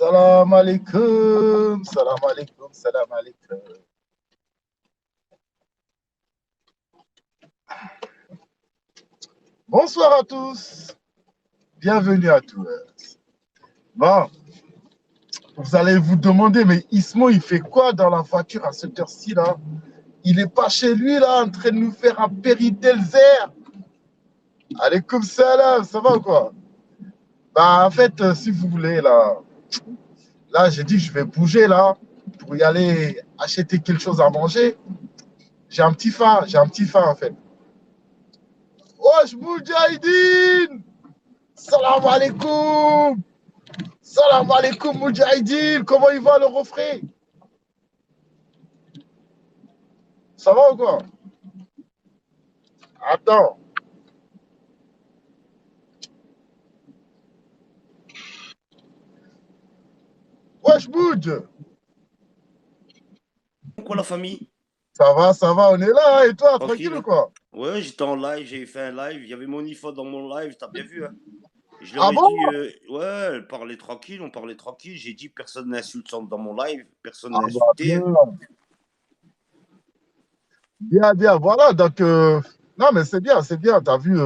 Salam alaikum, salam alaikum, salam alaikum. Bonsoir à tous, bienvenue à tous. Bon, vous allez vous demander, mais Ismo, il fait quoi dans la voiture à cette heure-ci là? Il est pas chez lui là, en train de nous faire un Péridelzer. Alaikum salam, ça va ou quoi? Bah en fait, si vous voulez là j'ai dit que je vais bouger là pour y aller acheter quelque chose à manger. J'ai un petit faim en fait. Wesh Moudjahidine! Salam alaikum! Salam alaikum Moudjahidine! Comment il va le refrain? Ça va ou quoi? Attends. Wesh Moudj! Quoi la famille? Ça va, on est là, hein, et toi, Tranquille, tranquille ou hein? quoi? Ouais, j'étais en live, j'ai fait un live, il y avait Monifa dans mon live, t'as bien vu, hein? Je leur Ah ai bon? dit, ouais, on parlait tranquille, j'ai dit personne n'insulte dans mon live, personne Ah n'a bah insulté. bien, voilà, donc, non mais c'est bien, t'as vu,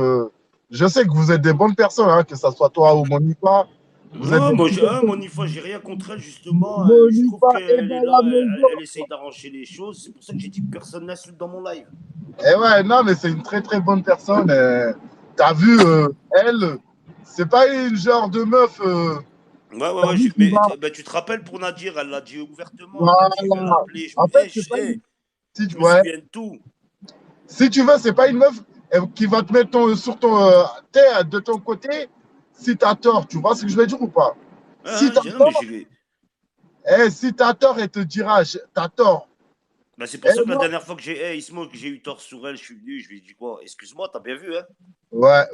je sais que vous êtes des bonnes personnes, hein, que ce soit toi ou Monifa, vous êtes Non, des moi, bonnes personnes. Monifa, j'ai rien contre elle, justement, je trouve Monifa est qu'elle est dans la là, maison. elle essaye d'arranger les choses, c'est pour ça que j'ai dit personne n'insulte dans mon live. Eh ouais, non, mais c'est une très très bonne personne. T'as vu, elle, c'est pas une genre de meuf. T'as Ouais, vu qui va. bah, tu te rappelles pour Nadir, elle l'a dit ouvertement, elle a dit, je vais Voilà. l'appeler, En fait, c'est pas une. je me Ouais. souviens de tout. Si tu veux, c'est pas une meuf qui va te mettre sur ton terre de ton côté si t'as tort. Tu vois ce que je veux dire ou pas? Si t'as Non, mais tort, j'ai. si t'as tort, elle te dira, t'as tort. Bah, c'est pour Eh ça que la non. dernière fois que Ismo, que j'ai eu tort sur elle, je suis venu, je lui ai dit quoi? Excuse-moi, t'as bien vu, hein? Ouais,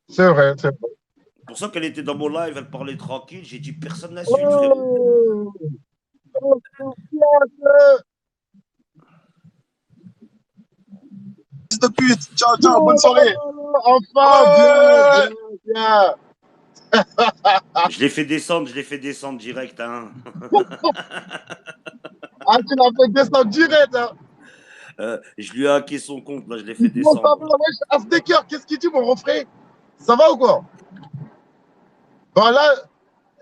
c'est vrai, c'est vrai. C'est pour ça qu'elle était dans mon live, elle parlait tranquille, j'ai dit personne n'insulte, frérot. Oh, oh, fils de pute. Ciao, ciao, bonne soirée. Enfin, Ouais. bien. Je l'ai fait descendre direct, hein. Ah, tu l'as fait descendre direct, hein. Je lui ai hacké son compte, là, je l'ai fait Bon, ça descendre. va, wesh, Asdeker, qu'est-ce qu'il dit, mon refrain? Ça va ou quoi? Bon, là,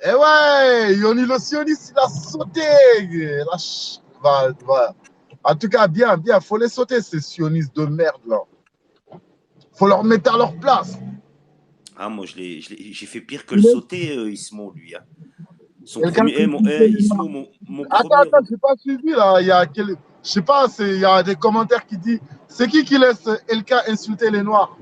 eh ouais, Yoni le sioniste, il a sauté. Va. En tout cas, bien, faut les sauter, ces sionistes de merde, là. Faut leur mettre à leur place. Ah, moi, j'ai fait pire que le sauter, Ismo, lui, hein. Son Quelqu'un premier, qui dit que- Ismo, mon Attends, premier. j'ai pas suivi, là. Je sais pas, il y a des commentaires qui disent, c'est qui laisse LK insulter les Noirs?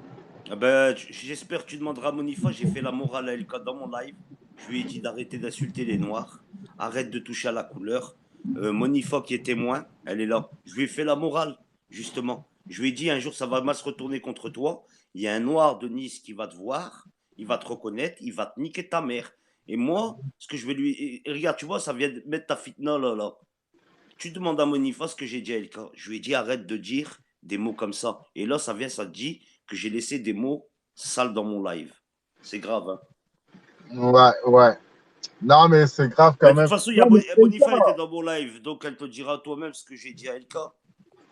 Ah ben, j'espère que tu demanderas à Monifa, j'ai fait la morale à Elka dans mon live. Je lui ai dit d'arrêter d'insulter les noirs, arrête de toucher à la couleur. Monifa qui est témoin, elle est là. Je lui ai fait la morale, justement. Je lui ai dit un jour ça va mal se retourner contre toi. Il y a un noir de Nice qui va te voir, il va te reconnaître, il va te niquer ta mère. Et moi, ce que je vais lui. Et regarde, tu vois, ça vient de mettre ta fitna là. Tu demandes à Monifa ce que j'ai dit à Elka. Je lui ai dit arrête de dire des mots comme ça. Et là, ça te dit que j'ai laissé des mots sales dans mon live. C'est grave, hein. Ouais. Non, mais c'est grave Mais quand de toute même. façon, Non, mais Monifa, elle était dans mon live, donc elle te dira toi-même ce que j'ai dit à Elka.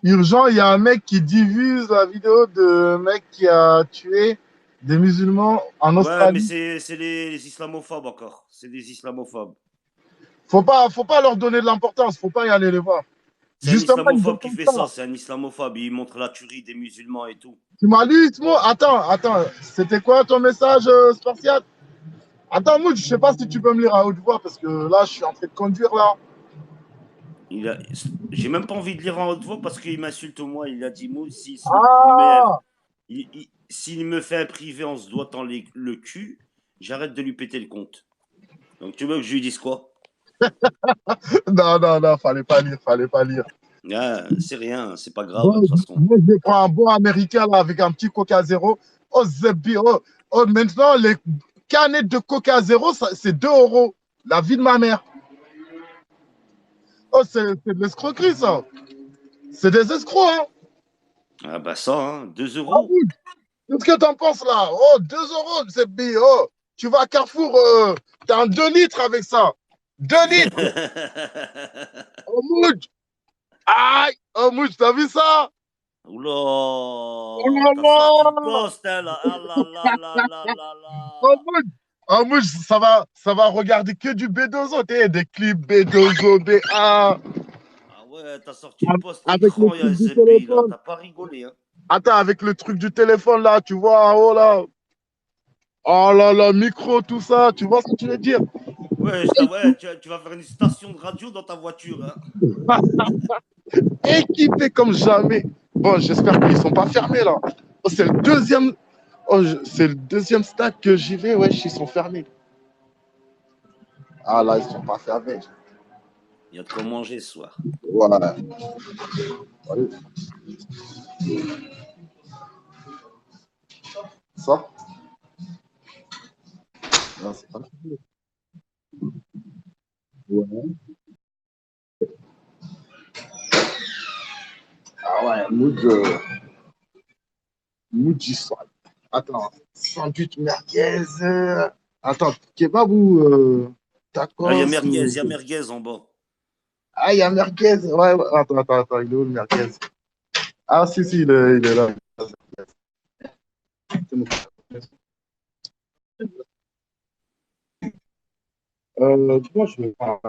urgent, il y a un mec qui diffuse la vidéo de mec qui a tué des musulmans en Ouais, mais Australie. c'est les islamophobes encore. C'est des islamophobes. Faut pas leur donner de l'importance, faut pas y aller les voir. C'est un Justement, ils islamophobe qui entendent fait ça. ça, c'est un islamophobe. Il montre la tuerie des musulmans et tout. Tu m'as lu, Ismo? Attends, c'était quoi ton message, Spartiate? Attends, Moud, je sais pas si tu peux me lire à haute voix parce que là, je suis en train de conduire là. Il a... J'ai même pas envie de lire en haute voix parce qu'il m'insulte moi. Il a dit, moi, Ah! s'il me fait un privé en se doigtant le cul, j'arrête de lui péter le compte. Donc tu veux que je lui dise quoi? Non, fallait pas lire. Ah, c'est rien, c'est pas grave de Bon, toute façon. moi, je prends un bon américain là avec un petit Coca Zéro. Oh, Zebi, maintenant, les canettes de Coca Zéro, c'est 2 euros. La vie de ma mère. Oh, c'est de l'escroquerie, ça. C'est des escrocs, hein. Ah bah ça, hein, 2 Ah euros. oui. Qu'est-ce que t'en penses là? Oh, 2 euros, Zebi. Oh. Tu vas à Carrefour, t'as un 2 litres avec ça. 2 litres. Oh, Mouj. Aïe. Oh, Mouj, t'as vu ça? Oh Oula, là t'as sorti le là. poste, hein, là. Ah là là là là là Oh, là. Mouj. Oh, Mouj, ça va regarder que du B2O. Des clips B2O, BA. Ah ouais, t'as sorti le poste Avec le écran, il y a truc du Zepi, là. téléphone. T'as pas rigolé, hein. Attends, avec le truc du téléphone là, tu vois, oh là. Oh là là, micro, tout ça, tu vois ce que tu veux dire? Ouais, tu vas faire une station de radio dans ta voiture, hein. Équipé comme jamais. Bon, j'espère qu'ils sont pas fermés là. Oh, c'est le deuxième stade que j'y vais, wesh, ils sont fermés. Ah là, ils sont pas fermés. Il y a de quoi manger ce soir. Voilà. Ça? Non, c'est pas. Ouais. Ah ouais, mood du soir. Attends, sandwich merguez. Attends, kebab ou Ah, tacos il y a ou... merguez en bas. Ah, il y a merguez. Ouais, ouais. Attends, il est où le merguez? Ah, si, il est là. C'est bon. Moi, je vais prendre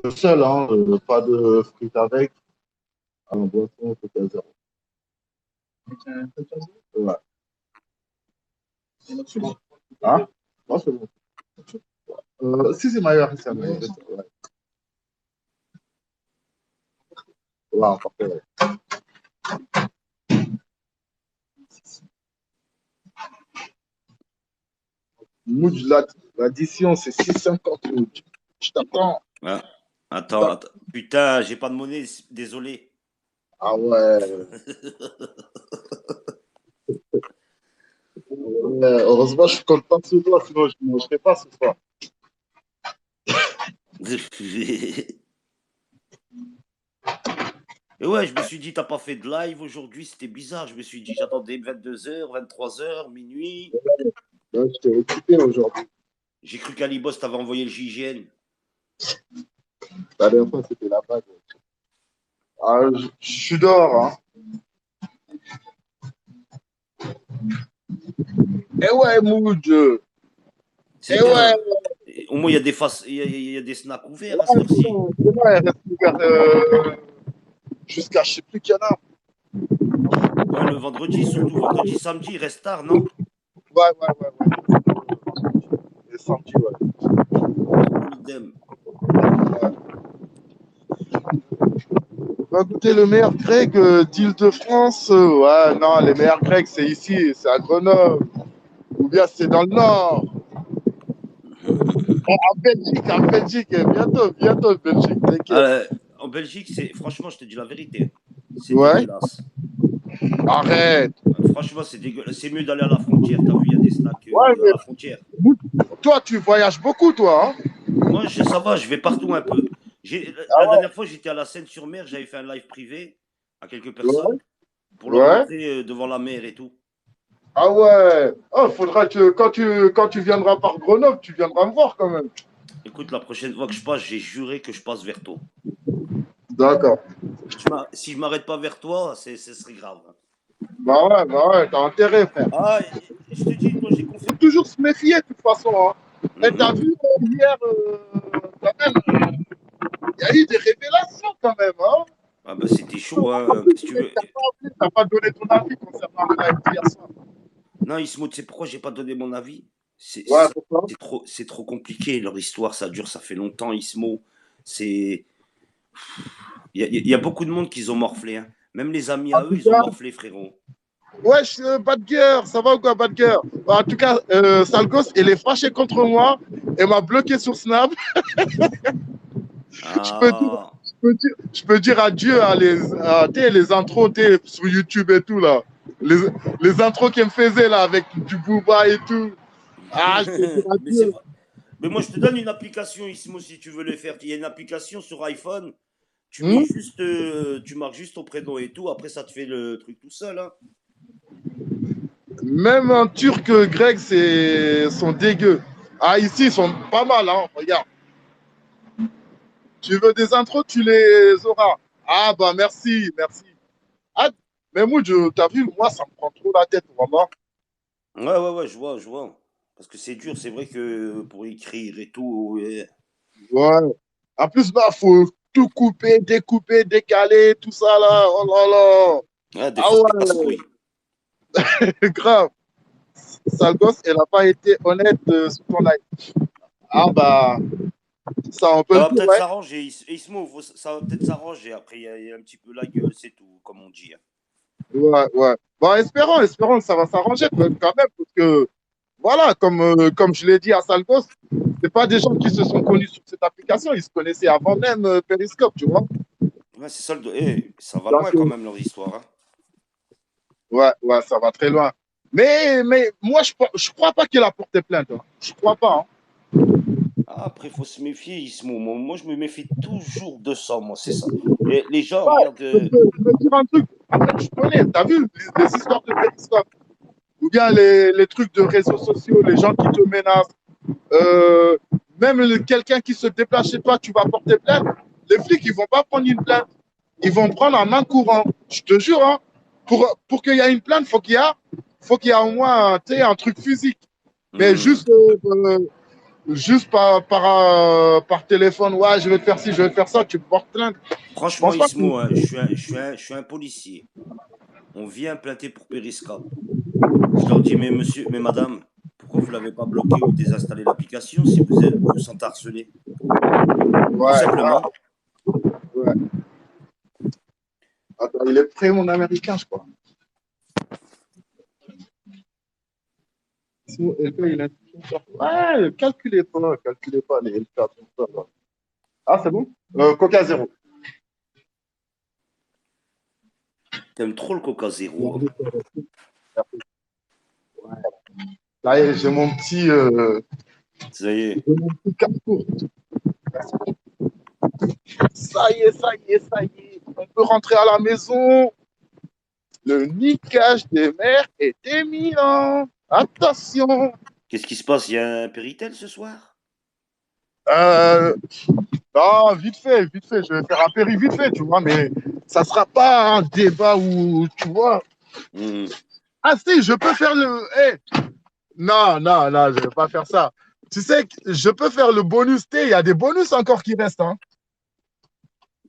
le seul, hein, pas de frites avec. En boisson, peut-être zéro. Ouais. Ah, moi, c'est bon. Si, c'est meilleur, c'est meilleur. Ouais, ouais, parfait, ouais. Mood, l'addition, c'est 6,50 mood. Je t'attends. Ah, attends. Putain, j'ai pas de monnaie, désolé. Ah ouais. Heureusement, je compte pas sur toi, sinon je ne mangerai pas ce soir. Et ouais, je me suis dit, t'as pas fait de live aujourd'hui, c'était bizarre. Je me suis dit, j'attendais 22h, 23h, minuit. Ouais, je t'ai occupé aujourd'hui. J'ai cru qu'Alibos t'avait envoyé le GIGN. La dernière fois, c'était la bague. Ah, je suis dehors, hein. Eh ouais, Mood. C'est Eh ouais. bien. Au moins, il y a des snacks ouverts à cette heure-ci. C'est vrai, il reste ouvert jusqu'à je sais plus qu'il y en a. Ouais, le vendredi, surtout. Vendredi, samedi, il reste tard, non? Ouais. Et samedi, ouais. Idem. On va goûter le meilleur grec d'Île-de-France. Ouais, non, les meilleurs grecs, c'est ici, c'est à Grenoble. Ou bien c'est dans le nord. En Belgique, bientôt, Belgique, t'inquiète. En Belgique, franchement, je te dis la vérité. C'est Ouais, dégueulasse. arrête. Franchement, c'est dégueulasse. C'est mieux d'aller à la frontière. T'as vu, il y a des snacks Ouais, à la frontière. toi, tu voyages beaucoup, toi, hein? Moi, ça va, je vais partout un peu. La Ah dernière fois, j'étais à la Seine-sur-Mer, j'avais fait un live privé à quelques ouais, personnes pour leur ouais. montrer devant la mer et tout. Ah ouais. Oh, faudra que quand tu viendras par Grenoble, tu viendras me voir quand même. Écoute, la prochaine fois que je passe, j'ai juré que je passe vers toi. D'accord. Si je m'arrête pas vers toi, ce serait grave. Bah ouais, t'as intérêt, frère. Ah, je te dis, moi, j'ai Faut confiance. toujours se méfier, de toute façon, hein. Et t'as Mhm. vu, hier, quand même, il y a eu des révélations quand même, hein. Ah bah c'était chaud, En hein. plus, Si tu veux. t'as pas donné ton avis concernant le live d'hier soir. Non, Ismo, tu sais pourquoi j'ai pas donné mon avis? Ouais, pourquoi? C'est trop compliqué, leur histoire, ça dure, ça fait longtemps, Ismo. C'est. Il y a beaucoup de monde qui ont morflé, hein. Même les amis En à eux, tout ils ont cas, morflé, frérot. wesh, Bad Girl, ça va ou quoi, Bad Girl? En tout cas, Salgos, il est fâché contre moi et m'a bloqué sur Snap. Je peux dire, Ah. je peux dire adieu les intros sur YouTube et tout, là. Les, les intros qu'il me faisait, là, avec du booba et tout. Ah, je peux dire Mais c'est adieu. vrai. Mais moi, je te donne une application, Ismo, si tu veux le faire. Il y a une application sur iPhone. Hmm? Tu marques juste ton prénom et tout. Après, ça te fait le truc tout seul, hein. Même en turc, grec, sont dégueux. Ah, ici, ils sont pas mal, hein. Regarde. Tu veux des intros, tu les auras. Ah, bah, merci, merci. Ah, mais moi, t'as vu, moi, ça me prend trop la tête, vraiment. Ouais, je vois. Parce que c'est dur, c'est vrai que pour écrire et tout, ouais, Ouais. En plus, bah, faut tout couper, découper, décaler, tout ça, là. Oh là là. ouais, des Ah fois c'est ouais, casse-couille. grave. Sale gosse, elle n'a pas été honnête sur ton live. Ah, bah, ça, on peut Ça le va dire, peut-être ouais. s'arranger, Ismo, ça va peut-être s'arranger. Après, il y a un petit peu la gueule, c'est tout, comme on dit, hein. Ouais, ouais. Bon, espérons que ça va s'arranger quand même, parce que, voilà, comme je l'ai dit à Salgos, c'est pas des gens qui se sont connus sur cette application, ils se connaissaient avant même Periscope, tu vois. Ouais, c'est ça ça va Donc, loin quand même leur histoire, hein. ouais, ouais, ça va très loin. Mais moi, je crois pas qu'il a porté plainte, hein. Je crois pas, hein. Ah, après, faut se méfier, Ismo. Moi, je me méfie toujours de ça, moi, c'est ça. Les gens, Ouais, regarde, je vais te dire un truc. Après, je connais, t'as vu les histoires de Periscope, ou bien les trucs de réseaux sociaux, les gens qui te menacent. Euh, Même quelqu'un qui se déplace chez toi, tu vas porter plainte. Les flics, ils vont pas prendre une plainte. Ils vont prendre en main courant. Je te jure, hein. Pour qu'il y ait une plainte, faut qu'il y a au moins un truc physique. Mais hmm, juste par téléphone, ouais, je vais te faire ci, je vais te faire ça, tu portes plainte. Je franchement, pense pas que. Ismo, hein, je suis un policier. On vient plainter pour Periscope. Je leur dis, mais monsieur, mais madame, pourquoi vous l'avez pas bloqué ou désinstallé l'application si vous vous sentez harcelé? Tout Ouais, simplement. ouais. Attends, il est prêt, mon américain, je crois. Sinon, il a... Ouais, calculez pas les L4. Ah, c'est bon? Coca zéro. T'aimes trop le Coca Zéro, hein. Là, Ça y est. j'ai mon petit carrefour. Ça y est, ça y est. On peut rentrer à la maison. Le niquage des mères est éminent. Attention. Qu'est-ce qui se passe? Il y a un Péritel ce soir? Euh, non, vite fait. Je vais faire un péri vite fait, tu vois, mais ça sera pas un débat où, tu vois. Hmm. Ah si, je peux faire le. Hey, non, non, non, je vais pas faire ça. Tu sais, je peux faire le bonus T. Il y a des bonus encore qui restent, hein.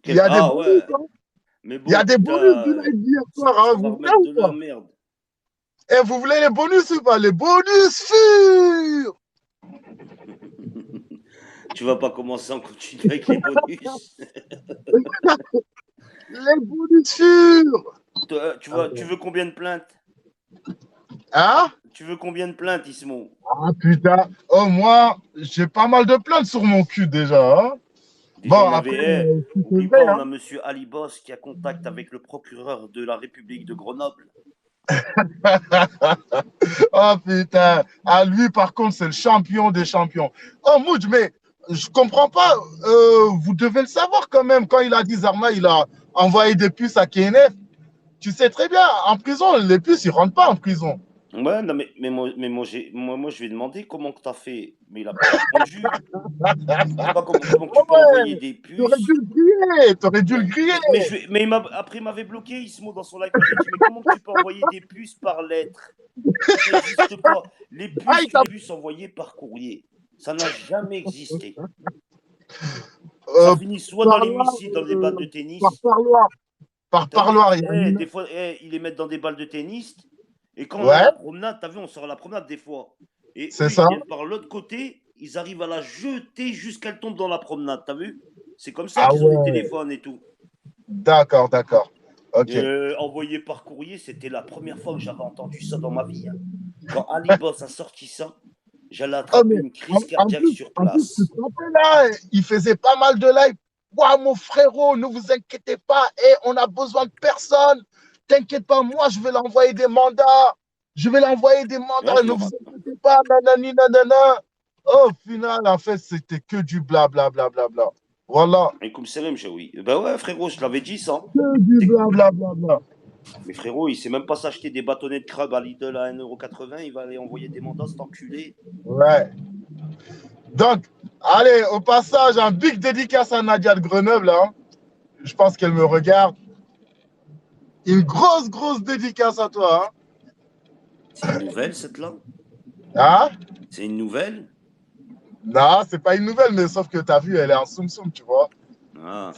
Il y a des Ah bonus, ouais. hein. Mais Il y bon, a des bonus du putain, live d'hier soir, hein. ça va Vous voulez remettre ou de la pas? merde. Et vous voulez les bonus ou pas? Les bonus furent. Tu vas pas commencer à continuer avec les bonus. Les bonus furent. Tu veux combien de plaintes? Hein? Tu veux combien de plaintes, Ismo? Ah putain. Oh, moi, j'ai pas mal de plaintes sur mon cul déjà, hein. Déjà, Bon, on avait, après, c'est oublie vrai, pas, on hein. a monsieur Ali Boss qui a contact avec le procureur de la République de Grenoble. Oh putain. Ah, lui, par contre, c'est le champion des champions. Oh, Moudj, mais je comprends pas. Vous devez le savoir quand même. Quand il a dit Zarma, il a envoyé des puces à KNF. Tu sais très bien, en prison, les puces, ils rentrent pas en prison. Ouais, non, moi, je lui ai demandé comment que t'as fait, mais il a pas répondu. Je sais pas comment que tu Oh peux envoyer ouais, des t'aurais dû puces. le griller, t'aurais dû le Mais, griller. mais après, il m'avait bloqué, Ismo, dans son live. J'ai dit, mais comment que tu peux envoyer des puces par lettre? Ça n'existe pas. Les Ah, puces, il tu t'a... l'as vu s'envoyer par courrier. Ça n'a jamais existé. Ça finit soit dans par les là, missiles, dans des balles de par tennis. parloir. Par T'as vu, parloir, il y a des une... fois, ils les mettent dans des balles de tennis. Et quand on est à Ouais, la promenade, t'as vu, on sort à la promenade des fois. Et c'est eux, ils ça. viennent par l'autre côté, ils arrivent à la jeter jusqu'elle tombe dans la promenade, t'as vu? C'est comme ça Ah qu'ils ont les ouais, téléphones et tout. d'accord, d'accord. Ok. Envoyé par courrier, c'était la première fois que j'avais entendu ça dans ma vie, hein. Quand Ali Boss a sorti ça, j'allais Oh, attraper mais une crise en cardiaque plus, sur tu place. te rappelles là, il faisait pas mal de live. Waouh, mon frérot, ne vous inquiétez pas, et on a besoin de personne. T'inquiète pas, moi, je vais l'envoyer des mandats. Je vais l'envoyer des Ouais, mandats, je ne me vous rappelle. inquiétez pas, nanani, nanana. Au final, en fait, c'était que du blablabla. Bla, bla, bla, bla. Voilà. Et comme Salem, oui. Ben ouais, frérot, je l'avais dit ça. Que du C'est blablabla. Bla, bla, bla. Mais frérot, il sait même pas s'acheter des bâtonnets de crabe à Lidl à 1,80 €. Il va aller envoyer des mandats, cet enculé. Ouais. Donc, allez, au passage, un big dédicace à Nadia de Grenoble. Hein. Je pense qu'elle me regarde. Une grosse dédicace à toi. Hein. C'est une nouvelle, cette là? Hein? C'est une nouvelle? Non, c'est pas une nouvelle, mais sauf que tu as vu, elle est en soum soum, tu vois. Ah.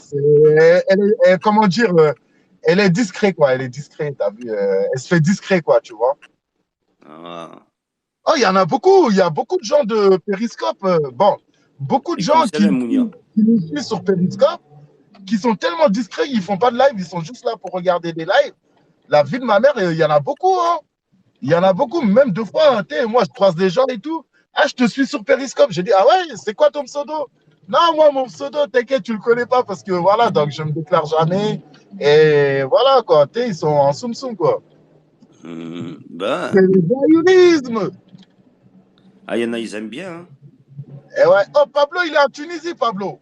Comment dire, elle est discrète, quoi. Elle est discrète, t'as vu. Elle se fait discret, quoi, tu vois. Ah. Oh, il y en a beaucoup. Il y a beaucoup de gens de Periscope. Bon, beaucoup de Et comme gens c'est là, Mounia. qui nous suivent sur Periscope, qui sont tellement discrets, ils font pas de live, ils sont juste là pour regarder des lives. La vie de ma mère, il y en a beaucoup, hein. Il y en a beaucoup, même deux fois. Hein, moi, je croise des gens et tout. Ah, je te suis sur Periscope. Je dis, ah ouais, c'est quoi ton pseudo? Non, moi, mon pseudo, t'inquiète, tu le connais pas parce que voilà, donc je me déclare jamais. Et voilà, quoi. Ils sont en soum-soum, quoi. Ben. C'est le voyourisme. Ah, il y en a, ils aiment bien. Hein. Et ouais. Oh, Pablo, il est en Tunisie, Pablo.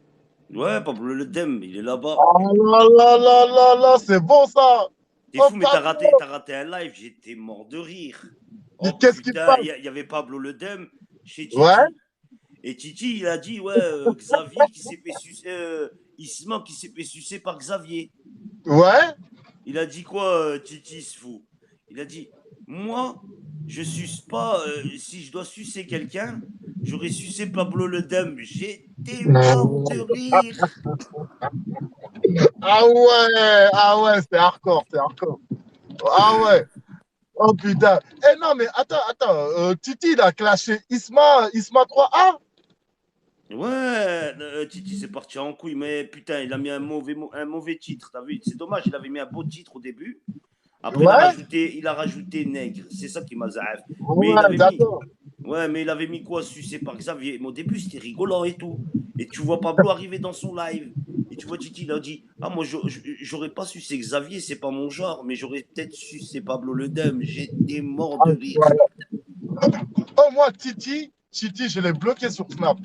Ouais, Pablo le Dem, il est là-bas. Oh là, c'est bon ça. T'es Oh, fou, mais Pablo. t'as raté un live, j'étais mort de rire. Mais Oh qu'est-ce qui se putain, passe? il y avait Pablo le Dem chez Ouais, Titi. Et Titi, il a dit, ouais, Xavier qui s'est fait sucer, Isma qui s'est fait sucer par Xavier. ouais. Il a dit quoi, Titi, ce fou? Il a dit, moi, je suce pas, si je dois sucer quelqu'un, j'aurais sucé Pablo le Dem. J'étais mort de rire. Ah ouais, c'est hardcore, c'est hardcore. Ah ouais. Oh putain. Eh non, mais attends. Titi, il a clashé Isma 3A. Ouais, Titi c'est parti en couille, mais putain, il a mis un mauvais titre, t'as vu? C'est dommage, il avait mis un beau titre au début. Après, Ouais, il a rajouté nègre. C'est ça qui m'a zaïf. Mais il ouais, avait mis, d'accord. ouais, mais il avait mis quoi, sucé par Xavier. Mais au début, c'était rigolant et tout. Et tu vois Pablo arriver dans son live. Et tu vois Titi, il a dit, ah, moi, j'aurais pas sucé Xavier, c'est pas mon genre, mais j'aurais peut-être sucé Pablo le Dem. J'étais mort de rire. Oh, moi, Titi, je l'ai bloqué sur Snap.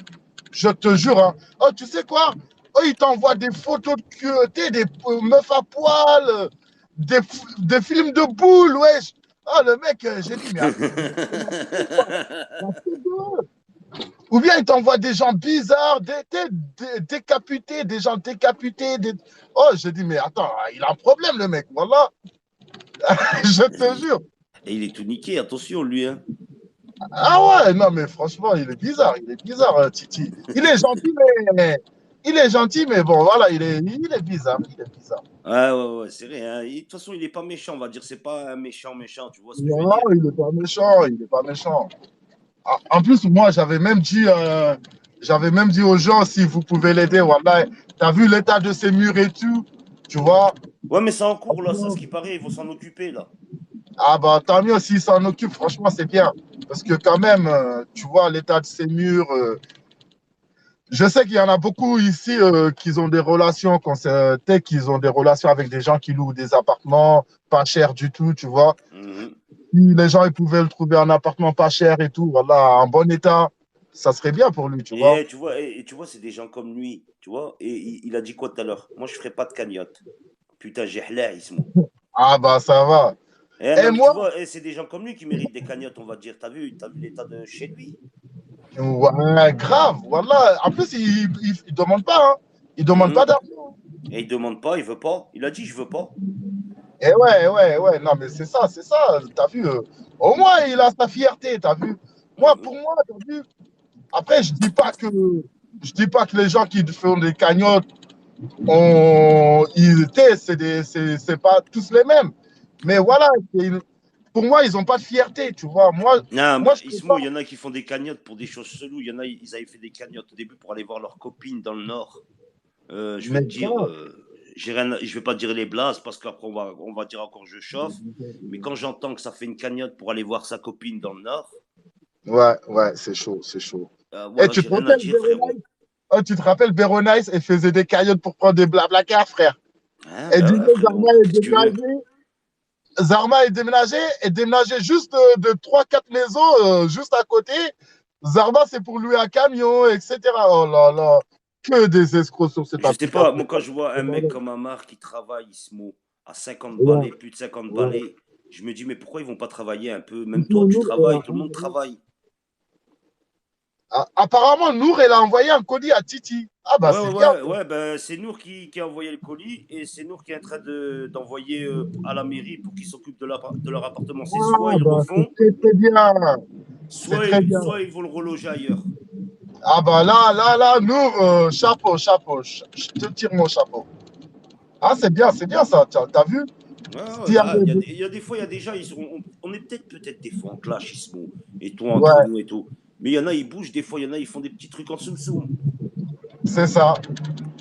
Je te jure. Hein. Oh, tu sais quoi? Oh, il t'envoie des photos de cul, des meufs à poil, des films de boules, wesh. Oh, le mec, j'ai dit, mais attends, ou bien il t'envoie des gens bizarres, décapités, des gens décapités. Oh, j'ai dit, mais attends, il a un problème, le mec. Voilà, je te jure. Et il est tout niqué, attention, lui, hein. Ah ouais, non, mais franchement, il est bizarre, Titi. Il est gentil, mais bon, voilà, il est bizarre, il est bizarre. Ouais, c'est vrai. Hein. De toute façon, il est pas méchant, on va dire. C'est pas un méchant, tu vois ce que je veux Non, dire? il est pas méchant, il est pas méchant. Ah, en plus, moi, j'avais même dit aux gens si vous pouvez l'aider, voilà. T'as vu l'état de ses murs et tout, tu vois? Ouais, mais c'est en cours, là, ça, ce qui paraît, ils vont s'en occuper, là. Ah bah tant mieux s'il s'en occupe, franchement, c'est bien. Parce que quand même, tu vois, l'état de ses murs, je sais qu'il y en a beaucoup ici qui ont des relations, qu'ils ont des relations avec des gens qui louent des appartements pas chers du tout, tu vois. Mhm. Si les gens ils pouvaient le trouver un appartement pas cher et tout, voilà, en bon état, ça serait bien pour lui, tu vois. Et tu vois, c'est des gens comme lui, tu vois. Et il a dit quoi tout à l'heure? Moi, je ferai pas de cagnotte. Putain, j'ai hla, Ismo. Ah bah ça va. Non, Et mais tu moi, vois, c'est des gens comme lui qui méritent des cagnottes, on va dire. T'as vu l'état de chez lui? ouais, grave, voilà. En plus, il demande pas, hein. Il demande pas Mhm. d'argent. Et il demande pas, il veut pas. Il a dit, je veux pas. Et ouais. Non, mais c'est ça. T'as vu. Au moins, il a sa fierté, t'as vu. Moi, Mhm. pour moi, t'as vu. Après, je dis pas que les gens qui font des cagnottes, c'est pas tous les mêmes. Mais voilà, pour moi, ils n'ont pas de fierté, tu vois. Non, mais Moi, je peux pas. Ismo, il y en a qui font des cagnottes pour des choses cheloues. Il y en a, ils avaient fait des cagnottes au début pour aller voir leurs copines dans le Nord. Je vais Mais te dire, grave. je vais pas dire les blases parce qu'après on va dire encore je chauffe. Mais quand j'entends que ça fait une cagnotte pour aller voir sa copine dans le Nord, Ouais, c'est chaud, c'est chaud. Et voilà, j'ai rien à dire, frérot. Tu te rappelles, Beronice, elle faisait des cagnottes pour prendre des blablacar, frère. Hein, Elle bah disait ouais, frérot. Qu'est-ce que tu veux? Zarma est déménagé juste de 3-4 maisons juste à côté. Zarma, c'est pour louer un camion, etc. Oh là là, que des escrocs sur cette Je sais pas, application. moi quand je vois un mec comme Amar qui travaille, Ismo, à 50 Ouais, balais, plus de 50 ouais. balais. Je me dis, mais pourquoi ils vont pas travailler un peu? Même toi, Ismo tu Nour, travailles, tout le monde travaille. apparemment, Nour, elle a envoyé un colis à Titi. Ah bah Ouais, ouais, c'est bien. ouais, ouais, ben, c'est Nour qui a envoyé le colis et c'est Nour qui est en train d'envoyer à la mairie pour qu'ils s'occupent de leur appartement. C'est soit Ah ils bah c'est refont, très très bien. C'est soit, très bien. soit ils vont le reloger ailleurs. Ah bah là, Nour, chapeau, chapeau. Je te tire mon chapeau. Ah c'est bien ça, t'as vu? Ouais, ouais, S'il y bah, avait il y a des fois, il y a des gens, on est peut-être des fois en clash, Ismo, et toi entre ouais, nous et tout. Mais il y en a, ils bougent, des fois, il y en a, ils font des petits trucs en soum-soum. c'est ça.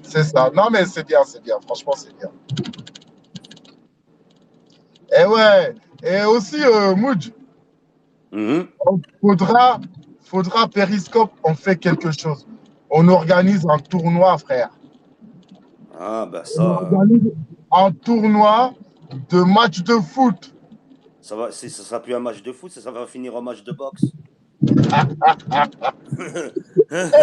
C'est ça. Non mais c'est bien. Franchement, c'est bien. Et ouais. Et aussi, Moudj, Mhm. faudra, faudra Periscope, on fait quelque chose. On organise un tournoi, frère. Ah, bah On ça, organise un tournoi de match de foot. ça sera plus un match de foot, ça va finir en match de boxe. Eh,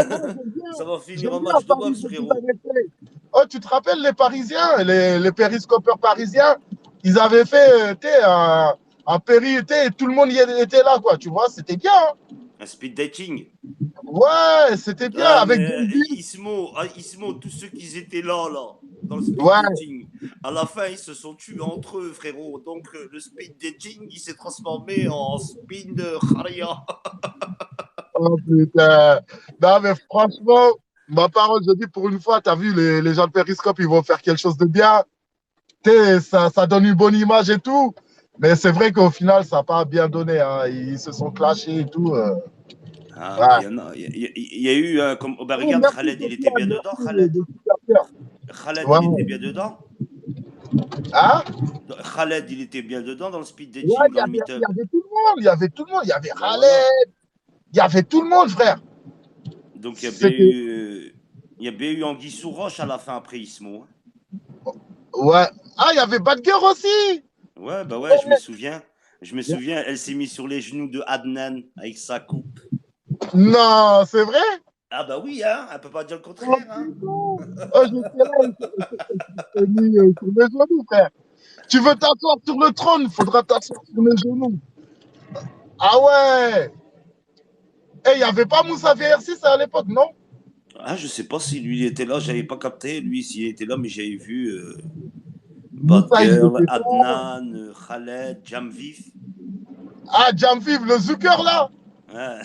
moi, Ça va finir j'aime en bien match de Paris boxe, ce qu'ils frérot. avaient fait. Oh, tu te rappelles les Parisiens, les périscopeurs parisiens, ils avaient fait un péri, tout le monde y était là, quoi. Tu vois, c'était bien, hein. Un speed dating. Ouais, c'était bien Ah, avec mais Genvi. Ismo, tous ceux qui étaient là, dans le speed Ouais, dating, à la fin, ils se sont tués entre eux, frérot. Donc, le speed dating, il s'est transformé en spin de Haria. oh putain. Non, mais franchement, ma parole, je dis pour une fois, t'as vu, les gens de Périscope, ils vont faire quelque chose de bien. Ça donne une bonne image et tout. Mais c'est vrai qu'au final, ça n'a pas bien donné, hein. Ils se sont clashés et tout. Ah, ben, Ouais. il y en a. Il y a eu, comme, oh, bah, Oh, regarde, merci, Khaled, il était bien Sofiane, dedans, merci Khaled. de super cœur. Khaled, il était Ouais. bien dedans. Hein? Khaled, il était bien dedans dans le speed Ouais, dating, dans le il meet-up. y avait tout le monde. Il y avait tout le monde. Il y avait Ben voilà. Khaled. Il y avait tout le monde, frère. Donc, C'était. il y a bien eu Anguille sous roche à la fin après Ismo, hein. Ouais. Ah, il y avait Bad Girl aussi. Ouais, bah ouais, je me Ouais. souviens. Je me souviens, elle s'est mise sur les genoux de Adnan avec sa coupe. Non, c'est vrai? Ah bah oui, hein, elle peut pas dire le Oh contraire, hein. putain! Oh, j'étais là, il s'est mis sur mes genoux, frère. Tu veux t'asseoir sur le trône, il faudra t'asseoir sur mes genoux. Ah ouais! Et il n'y avait pas Moussa VR6 à l'époque, non? Ah, je sais pas si lui il était là, j'avais pas capté, lui, s'il était là, mais j'avais vu Bad Moussa, il Girl, était pas. Adnan, Khaled, Jamvif, Ah, Jamviv, le Zucker là! hein,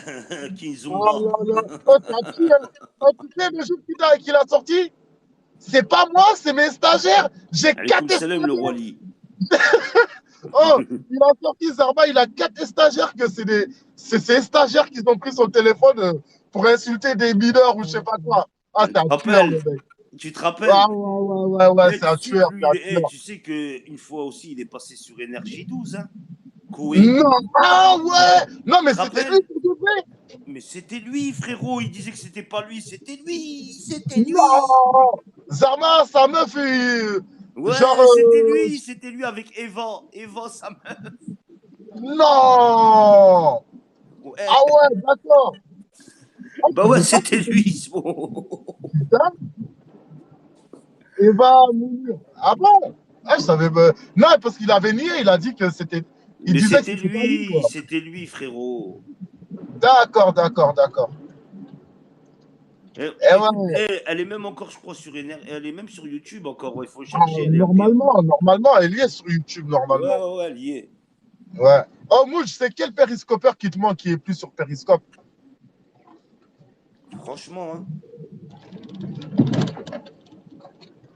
Oh Kinzumba. là là! Oh, t'as qui, hein? Oh, tu sais, le jour qu'il a sorti, c'est pas moi, c'est mes stagiaires! J'ai Alaykoum 4 salam, le stagiaires! Wali. Oh, il a sorti Zarba, il a 4 stagiaires que c'est ses stagiaires qui ont pris son téléphone pour insulter des mineurs ou je sais pas quoi. Ah, Tu c'est te un tueur, rappelles? le mec. Tu te Ah, rappelles? ouais, Eh, c'est tu un sais tueur, que c'est lui, un tueur. tu sais qu'une fois aussi, il est passé sur Énergie 12, hein? Koé. Non, ah ouais! Non, Tu mais te c'était lui rappelles? pour de vrai! Mais c'était lui, frérot. Il disait que c'était pas lui. C'était lui. C'était lui. Non! Zarma, sa meuf, genre, Ouais, c'était lui. C'était lui avec Eva. Eva, sa meuf. non! Ouais. Ah ouais, d'accord. Ah, Bah je ouais, savais pas que c'était c'était lui. lui. Putain, Eva Mounir. Ah bon? Ah, je savais pas. Non, parce qu'il avait nié, il a dit que c'était. Il Mais disait que c'était pas lui, quoi. c'était lui, frérot. D'accord, d'accord, d'accord. Eh ouais. Elle est même encore, je crois, sur elle est même sur YouTube encore. Il faut Ah, chercher. Elle est bien. normalement, elle y est sur YouTube, Ouais, normalement. ouais, ouais, elle y est. Ouais. Oh, Mouche, c'est quel périscopeur qui te manque qui est plus sur Périscope? Franchement, hein.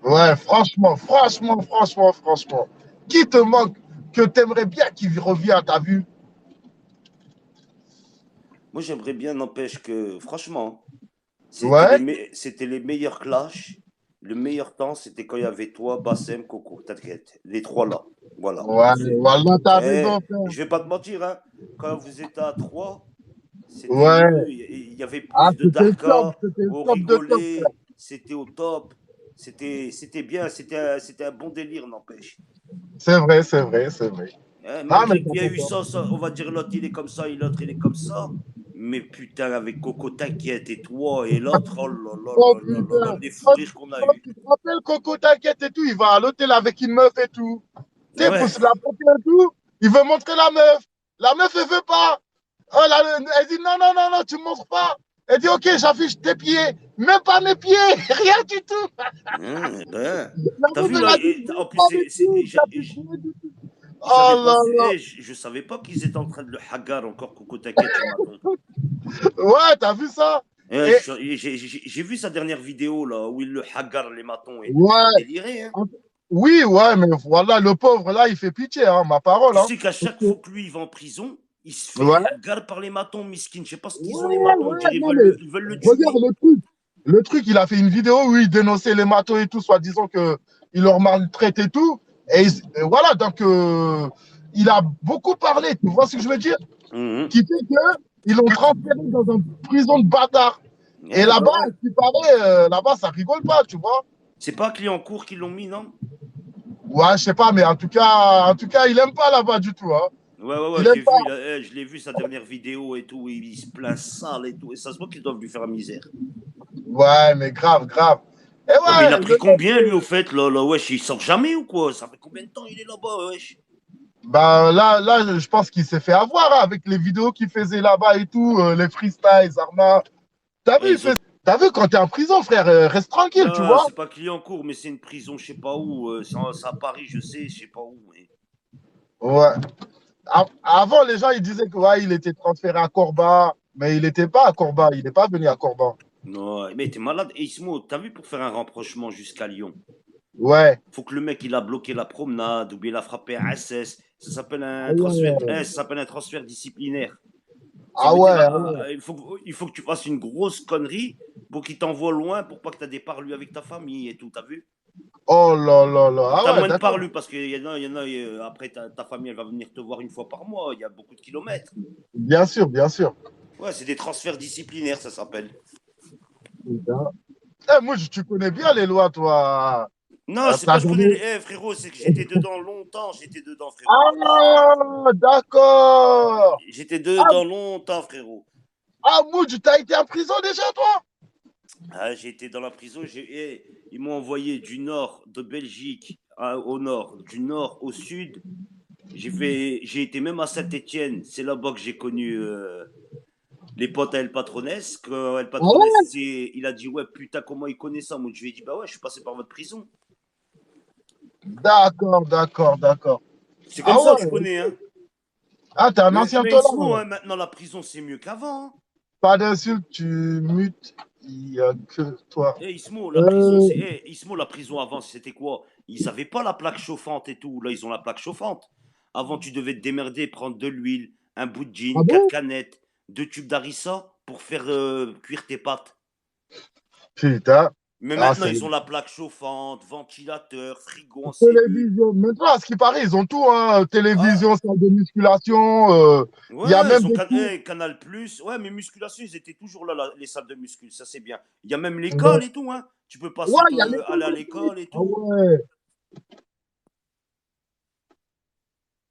Ouais, franchement. Qui te manque que t'aimerais bien qu'il revienne, t'as vu? Moi, j'aimerais bien, n'empêche que, franchement, Ouais. c'était les meilleurs clashs. Le meilleur temps, c'était quand il y avait toi, Bassem, Coco. T'inquiète. Les trois là. Voilà. Ouais, voilà, t'as Eh, raison, frère. je vais pas te mentir, hein. Quand vous étiez à trois, c'était Ouais. mieux. Il y avait Ah, plus de darka. c'était le On top de top, frère. rigolait. C'était au top. C'était bien. C'était un bon délire, n'empêche. C'est vrai. Hein, Ah, mais malgré qu'il y a eu ça, on va dire l'autre il est comme ça et l'autre il est comme ça. Mais putain, avec Coco T'inquiète et toi et l'autre, oh là là Oh là là là là, putain. les fous Oh, rires qu'on a oh, eu. tu te rappelles Coco, t'inquiète et tout, il va à l'hôtel avec une meuf et tout. Tu sais, pour Ouais. se la porter et tout, il veut montrer la meuf. La meuf, elle veut pas. Oh, elle dit non, non, non, non, tu ne montres pas. Elle dit ok, j'affiche tes pieds. Même pas mes pieds, rien du tout. Ben, La t'as meuf, vu elle là, a dit en même plus, pas mes pieds, j'affiche rien du tout. j'avais Oh là pensé, là. je savais pas qu'ils étaient en train de le hagar encore, Coco T'inquiète, le maton. Ouais, t'as vu ça? Eh, Et j'ai vu sa dernière vidéo là, où il le hagar les matons et tout, il a ouais. déliré, hein. Oui, ouais, mais voilà, le pauvre là, il fait pitié, hein, ma parole. Tu Hein. sais qu'à Parce chaque que- fois que lui il va en prison, il se fait ouais, hagar par les matons, miskin. Je sais pas ce qu'ils ont les ouais, matons, on ouais, dirait non, mais ils veulent le regarde tuer. le truc. Le truc, il a fait une vidéo où il dénonçait les matos et tout, soi-disant qu'il leur maltraite et tout. Et voilà, donc il a beaucoup parlé, tu vois ce que je veux dire? Mhm. Qui fait qu'ils l'ont transféré dans une prison de bâtard. Et Ouais, bah là-bas, ouais. ce qui paraît, là-bas, ça rigole pas, tu vois? C'est pas Clignancourt qui l'ont mis, non? Ouais, je sais pas, mais en tout cas, il aime pas là-bas du tout. Hein. Ouais, ouais, ouais, Il j'ai aime pas. vu, je l'ai vu sa dernière vidéo et tout, il se plaint sale et tout, et ça se voit qu'ils doivent lui faire la misère. Ouais, mais grave, grave. Et Ouais, mais il a ouais, pris le mec, combien lui au fait, là, wesh, il sort jamais ou quoi? Ça fait combien de temps il est là-bas, wesh? bah là, je pense qu'il s'est fait avoir hein, avec les vidéos qu'il faisait là-bas et tout, les freestyles, Arma. T'as vu, Et ils ont... t'as vu quand t'es en prison, frère, reste tranquille, tu Non, vois. c'est pas Clignancourt, mais c'est une prison, je sais pas où, c'est à Paris, je sais pas où. Ouais. Avant, les gens, ils disaient que ouais, il était transféré à Corba, mais il n'était pas à Corba, il n'est pas venu à Corba. Non, mais t'es malade. Et Ismo, t'as vu pour faire un rapprochement jusqu'à Lyon? Ouais. Faut que le mec il a bloqué la promenade ou bien il a frappé un SS. Ça s'appelle Ah un transfert, ouais. ça s'appelle un transfert disciplinaire. Ça Ah veut ouais. dire Ah ouais. il faut que tu fasses une grosse connerie pour qu'il t'envoie loin pour pas que tu des parlus avec ta famille et tout. T'as vu? Oh là là là. Pour que tu Ah ouais, moins de d'accord. parlus parce qu'il y en a après ta famille elle va venir te voir une fois par mois. Il y a beaucoup de kilomètres. Bien sûr, bien sûr. Ouais, c'est des transferts disciplinaires, ça s'appelle. Putain. Eh, moi, tu connais bien les lois, toi. Non, c'est T'as pas je connais jamais. les. Eh, frérot, c'est que j'étais dedans longtemps. J'étais dedans, frérot. Ah, d'accord. J'étais Ah, dedans longtemps, frérot. ah Moudj, t'as été en prison déjà, toi? Ah, j'ai été dans la prison. Ils m'ont envoyé du nord de Belgique au nord, du nord au sud. J'ai été même à Saint-Étienne. C'est là-bas que j'ai connu les potes à El Patronès. Quand El Ah ouais? Patronès, il a dit ouais putain comment il connaît ça. Moi je lui ai dit bah ouais je suis passé par votre prison. D'accord, d'accord, d'accord. C'est comme Ah ça que je ouais. connais hein. Ah, t'es un ancien Mais tolard. Ismo, hein, maintenant la prison c'est mieux qu'avant. Hein. Pas d'insulte, tu mutes. Il n'y a que toi. Eh Ismo, Euh, Ismo, la prison avant c'était quoi? Ils n'avaient pas la plaque chauffante et tout. Là ils ont la plaque chauffante. Avant tu devais te démerder, prendre de l'huile, un bout de ah gin, quatre bon? canettes, deux tubes d'harissa pour faire cuire tes pâtes. Putain. Mais Ah, maintenant, c'est ils ont la plaque chauffante, ventilateur, frigo en cellule. télévision. Maintenant, à ce qui paraît, ils ont tout. Hein. Ah, Télévision, salle de musculation. Il y a ouais, même des cours. Canal Plus. Ouais, mais musculation, ils étaient toujours là, les salles de muscu. Ça, c'est bien. Il y a même Ouais, l'école et tout. Hein. Tu peux ouais, passer, il y a l'école aller à aussi. l'école et Ah tout. ouais.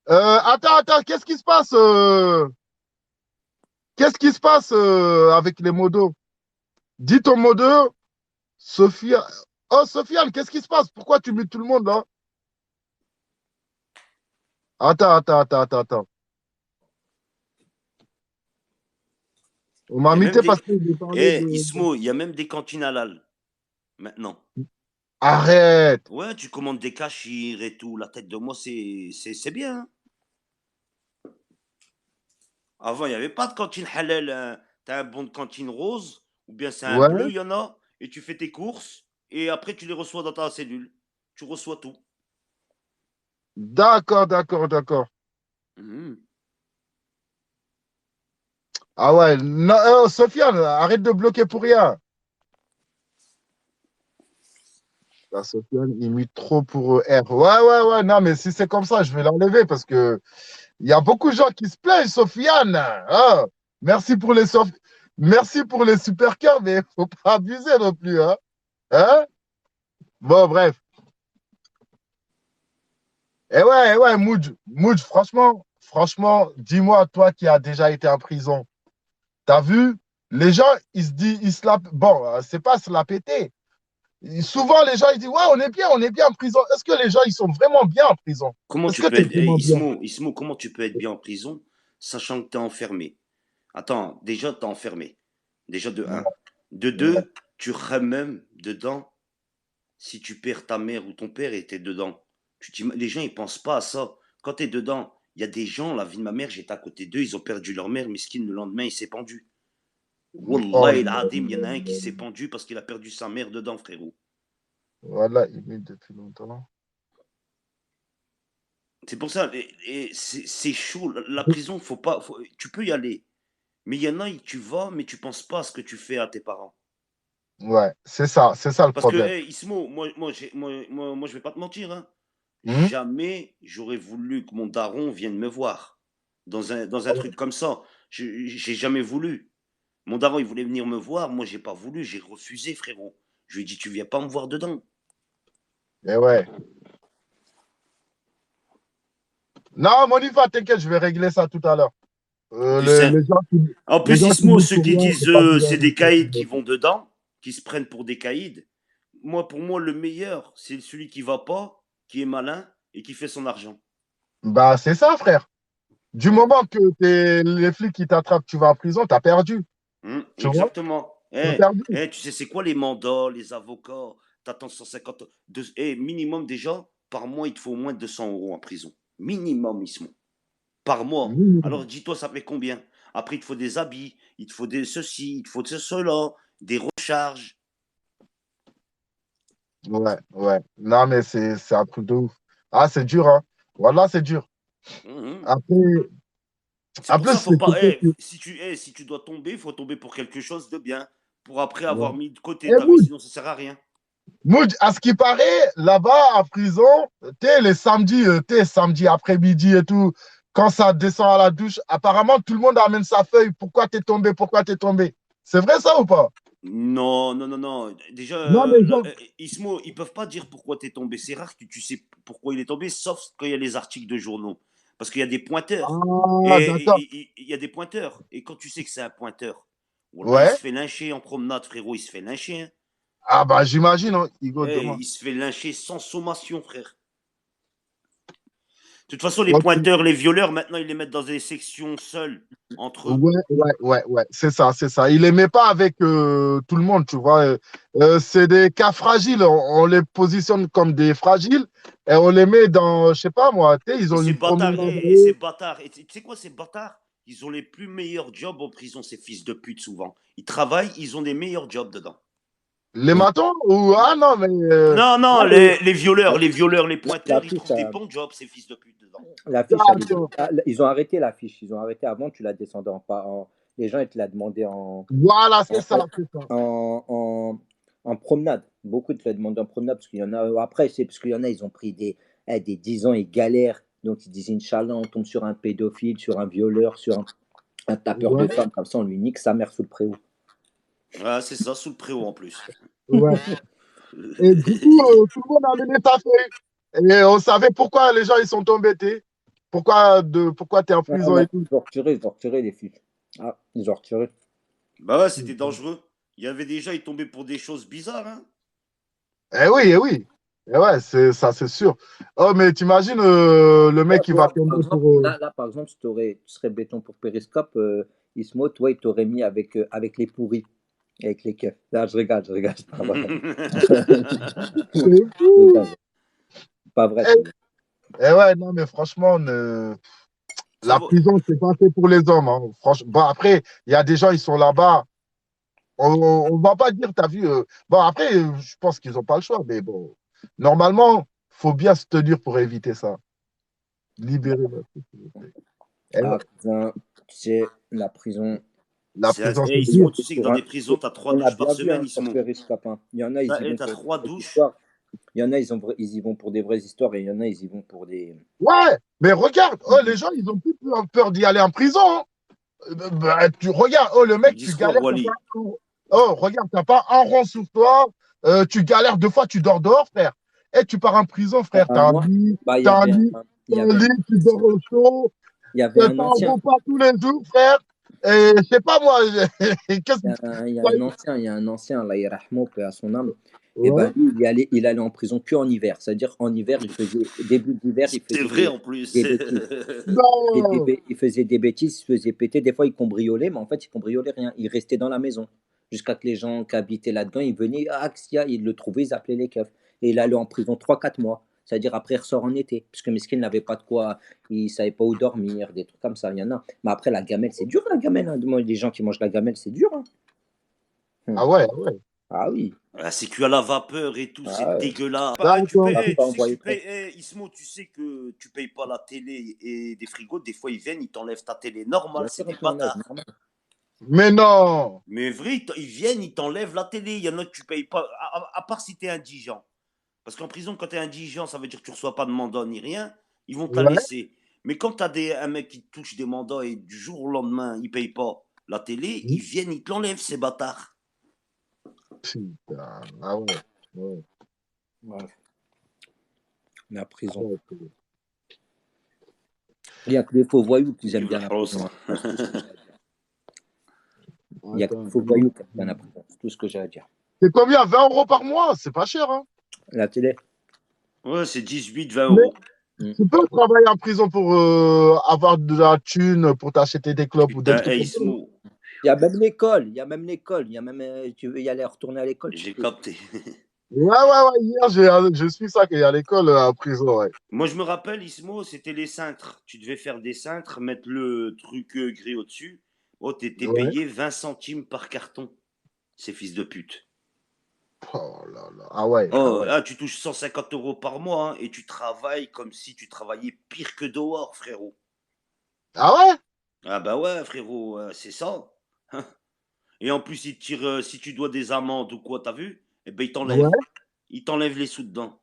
Attends, qu'est-ce qui se passe qu'est-ce qui se passe avec les modos? Dis ton modo, Sophia. Oh, Sofiane, qu'est-ce qui se passe? Pourquoi tu mutes tout le monde là? Attends. On Il m'a y a même muté parce des. que je parlais Eh, de. Ismo, il y a même des cantines halal maintenant. Arrête! Ouais, tu commandes des cachirs et tout. La tête de moi, c'est bien. Hein. Avant, il n'y avait pas de cantine halal. Hein. T'as un bon de cantine rose, ou bien c'est un bleu, Ouais, il y en a, et tu fais tes courses, et après tu les reçois dans ta cellule. Tu reçois tout. d'accord. Mhm. Ah ouais, non, Sofiane, arrête de bloquer pour rien. La Sofiane, il mute trop pour R. Ouais, non, mais si c'est comme ça, je vais l'enlever parce que il y a beaucoup de gens qui se plaignent, Sofiane. Hein. Merci pour les Merci pour les super cœurs, mais faut pas abuser non plus. Hein. Hein? Bon, bref. Moudj, franchement, dis-moi, toi qui as déjà été en prison, T'as vu? Les gens, ils se disent, ils se la... Bon, c'est pas se la péter. Souvent, les gens, ils disent, ouais, on est bien en prison. Est-ce que les gens, ils sont vraiment bien en prison? Comment Est-ce tu que peux tu es être. vraiment bien? Ismo, comment tu peux être bien en prison sachant que tu es enfermé? Attends, déjà, tu es enfermé. Déjà, de Ouais, un. De ouais. deux, tu même dedans si tu perds ta mère ou ton père et tu es dedans. Les gens, ils pensent pas à ça. Quand tu es dedans, il y a des gens, la vie de ma mère, j'étais à côté d'eux, ils ont perdu leur mère, miskin, le lendemain, il s'est pendu. Oh, Wallah, il adim, il y en a un qui s'est pendu parce qu'il a perdu sa mère dedans, frérot. voilà, il met depuis longtemps. C'est pour ça, et c'est chaud. La prison, faut pas, tu peux y aller. Mais il y en a, tu vas, mais tu penses pas à ce que tu fais à tes parents. Ouais, c'est ça le Parce que, problème. hey, Ismo, moi, je vais pas te mentir, hein. Hmm? Jamais j'aurais voulu que mon daron vienne me voir dans un truc comme ça. J'ai jamais voulu. Mon daron, il voulait venir me voir. Moi, j'ai pas voulu. J'ai refusé, frérot. Je lui ai dit, tu viens pas me voir dedans. Eh ouais. Non, Monifa, t'inquiète, je vais régler ça tout à l'heure. Tu sais. En Les plus, gens qui Ismo, disent ceux pour qui rien, disent c'est pas bien. c'est des caïds qui vont dedans, qui se prennent pour des caïds. Moi, pour moi, le meilleur, c'est celui qui va pas, qui est malin et qui fait son argent. Bah, c'est ça, frère. Du moment que les flics qui t'attrapent, tu vas en prison, t'as perdu. Tu vois? Exactement. T'as perdu. Tu sais, c'est quoi les mandats, les avocats? T'attends 150. Minimum déjà, par mois, il te faut au moins 200 € en prison. Minimum, Ismo. Par mois. Minimum. Alors dis-toi, ça fait combien? Après, il te faut des habits, il te faut des ceci, il te faut de cela, des recharges. Ouais, ouais. Non, mais c'est un truc de ouf. Ah, c'est dur, hein. Voilà, c'est dur. Mhm. Après, C'est en pour ça, plus, faut c'est pas. quelqu'un qui. Si tu dois tomber, il faut tomber pour quelque chose de bien. Pour après Ouais. avoir mis de côté, Et t'as vu, sinon ça sert à rien. Mood, à ce qui paraît, là-bas, en prison, les samedis, samedi après-midi et tout, quand ça descend à la douche, apparemment, tout le monde amène sa feuille. Pourquoi t'es tombé? Pourquoi t'es tombé? C'est vrai ça ou pas? Non, non, non, non. Déjà, Non, mais genre. Ismo, ils peuvent pas dire pourquoi tu es tombé. C'est rare que tu sais pourquoi il est tombé, sauf quand il y a les articles de journaux. Parce qu'il y a des pointeurs. Ah, d'accord. Il y a des pointeurs. Et quand tu sais que c'est un pointeur, voilà, il Ouais. se fait lyncher en promenade, frérot, il se fait lyncher, hein. Ah, bah, j'imagine, hein, Hugo, demain. Il se fait lyncher sans sommation, frère. De toute façon, les Ok. pointeurs, les violeurs, maintenant, ils les mettent dans des sections seules, entre eux. Ouais, ouais, ouais, ouais. C'est ça, c'est ça. Il les met pas avec tout le monde, tu vois. C'est des cas fragiles. On les positionne comme des fragiles et on les met dans, je sais pas moi, tu sais, ils Et ont ces une bâtards, promenade. ces bâtards, et tu sais quoi, ces bâtards, ils ont les plus meilleurs jobs en prison, ces fils de pute, souvent. Ils travaillent, ils ont des meilleurs jobs dedans. Les matons ou ah non mais Non, non, ah, les pointeurs, ils L'affiche, trouvent des bons jobs, ces fils de pute, dedans. l'affiche, d'accord. ils ont arrêté l'affiche. Ils ont arrêté avant, tu la descendais les gens, ils te la demandaient Voilà, c'est en, ça, c'est ça. en promenade. Beaucoup te la demandaient en promenade parce qu'il y en a. Après, c'est parce qu'il y en a, ils ont pris des 10 ans, ils galèrent. Donc, ils disent Inch'Allah, on tombe sur un pédophile, sur un violeur, sur un tapeur de Ouais, femmes. Comme ça, on lui nique sa mère sous le préau. Ouais, c'est ça, sous le préau en plus. ouais. Et du coup, tout le monde a mené sa feuille. Et on savait pourquoi les gens ils sont embêtés. Pourquoi tu es en Ah, prison et maintenant, tout. ils ont retiré les fiches. Ah, ils ont retiré. Bah ouais, c'était dangereux. Il y avait déjà, ils tombaient pour des choses bizarres, hein. Eh oui, eh oui. Eh ouais, c'est ça, c'est sûr. Oh, mais t'imagines le mec qui va Toi, par tomber pour. exemple, là, par exemple, si tu serais béton pour Périscope, Ismo, toi, il t'aurait mis avec les pourris, avec les keufs. Là, je rigole, c'est pas vrai. C'est Je fou. rigole, pas vrai. Eh, eh ouais, non, mais franchement, Ça la va. prison, c'est pas fait pour les hommes, hein. Franchement, bon, après, il y a des gens, ils sont là-bas. On va pas dire, t'as vu. Bon, après, je pense qu'ils n'ont pas le choix, mais bon. Normalement, faut bien se tenir pour éviter ça. Libérer la société. Eh Ah, ouais, putain, tu sais, la prison, la prison, c'est dur. Ismo, tu sais que dans des prisons, t'as trois on a douches par bien vu semaine, hein, sur Ismo. Périscope. Hein. Il y en a, ils y vont T'as pour des trois vraies douches. histoires. Il y en a, ils y vont pour des vraies histoires et il y en a, ils y vont pour des. Ouais, mais regarde, oh, les gens, ils ont plus peur d'y aller en prison, hein. Bah, tu regardes, oh, le Ils mec, tu disent quoi, galères, t'as pas Wally? oh, regarde, t'as pas un rond sous toi, tu galères deux fois, tu dors dehors, frère. Et tu pars en prison, frère, Moi, bah, t'as un lit, il y avait tu dors au chaud, il y avait t'as un un ancien. repas tous les jours, frère. Et je sais pas moi, qu'est-ce Il y que. a un, il y a un ancien, il y a un ancien, Allah yarhamou, paix à son âme. Et Ouais. ben lui, il allait en prison que en hiver. C'est-à-dire en hiver, début d'hiver, il C'est faisait vrai des, en plus. des bêtises. Non. Il faisait des bêtises, il se faisait péter. Des fois, il cambriolait, mais en fait, il cambriolait rien. Il restait dans la maison. Jusqu'à que les gens qui habitaient là-dedans, ils venaient, ah, Axia, ils le trouvaient, ils appelaient les keufs. Et il allait en prison 3 4 mois. C'est-à-dire après, il ressort en été. Parce que Meskin n'avait pas de quoi, il ne savait pas où dormir, des trucs comme ça. Il y en a. Mais après, la gamelle, c'est dur, la gamelle. Hein. Moi, les gens qui mangent la gamelle, c'est dur. Hein. Ah ouais, ah ouais. Ah oui. Ah, c'est cuit à la vapeur et tout, c'est Ah ouais. dégueulasse. Bah, tu D'accord. payes, Ça tu pas sais que envoyer tu trop. payes, Ismo, tu sais que tu payes pas la télé et des frigos, des fois ils viennent, ils t'enlèvent ta télé. Normal, Bien c'est sûr, des on te l'enlève, bâtards. normal. Mais non. Mais vrai, ils viennent, ils t'enlèvent la télé. Il y en a que tu payes pas, à part si t'es indigent. Parce qu'en prison, quand t'es indigent, ça veut dire que tu reçois pas de mandat ni rien. Ils vont te la Ouais. laisser. Mais quand t'as un mec qui te touche des mandats et du jour au lendemain, il paye pas la télé, ils viennent, ils te l'enlèvent, ces bâtards. Putain. Ah ouais. Ouais. Ouais. La Ah prison. ouais. Il y a que les faux voyous qui aiment Vive bien la la France. prison. Hein. C'est tout ce que j'ai à dire. Il y a que les Attends. faux voyous qui aiment bien la prison. C'est tout ce que j'ai à dire. C'est combien? 20 € par mois? C'est pas cher, hein? La télé. Ouais, c'est 18, 20 Mais euros. Mm. tu peux travailler en prison pour avoir de la thune, pour t'acheter des clopes ou des Putain, trucs hey, comme ça. Ismo, Il y a même l'école. Il y a même l'école. Il y a même, tu veux y aller retourner à l'école, tu j'ai peux. capté. Ouais, ouais, ouais. Hier, je suis ça qu'il y a à l'école à prison, ouais. Moi, je me rappelle, Ismo, c'était les cintres. Tu devais faire des cintres, mettre le truc gris au-dessus. Oh, t'étais Ouais. payé 20 centimes par carton, ces fils de pute. Oh là là. Ah ouais, ah Oh, ouais. là, tu touches 150 euros par mois hein, et tu travailles comme si tu travaillais pire que dehors, frérot. Ah ouais? Ah bah ouais, frérot, c'est ça. Et en plus, ils te tirent, si tu dois des amendes ou quoi, t'as vu? Eh ben, ils t'enlèvent. Ouais. Ils t'enlèvent les sous dedans.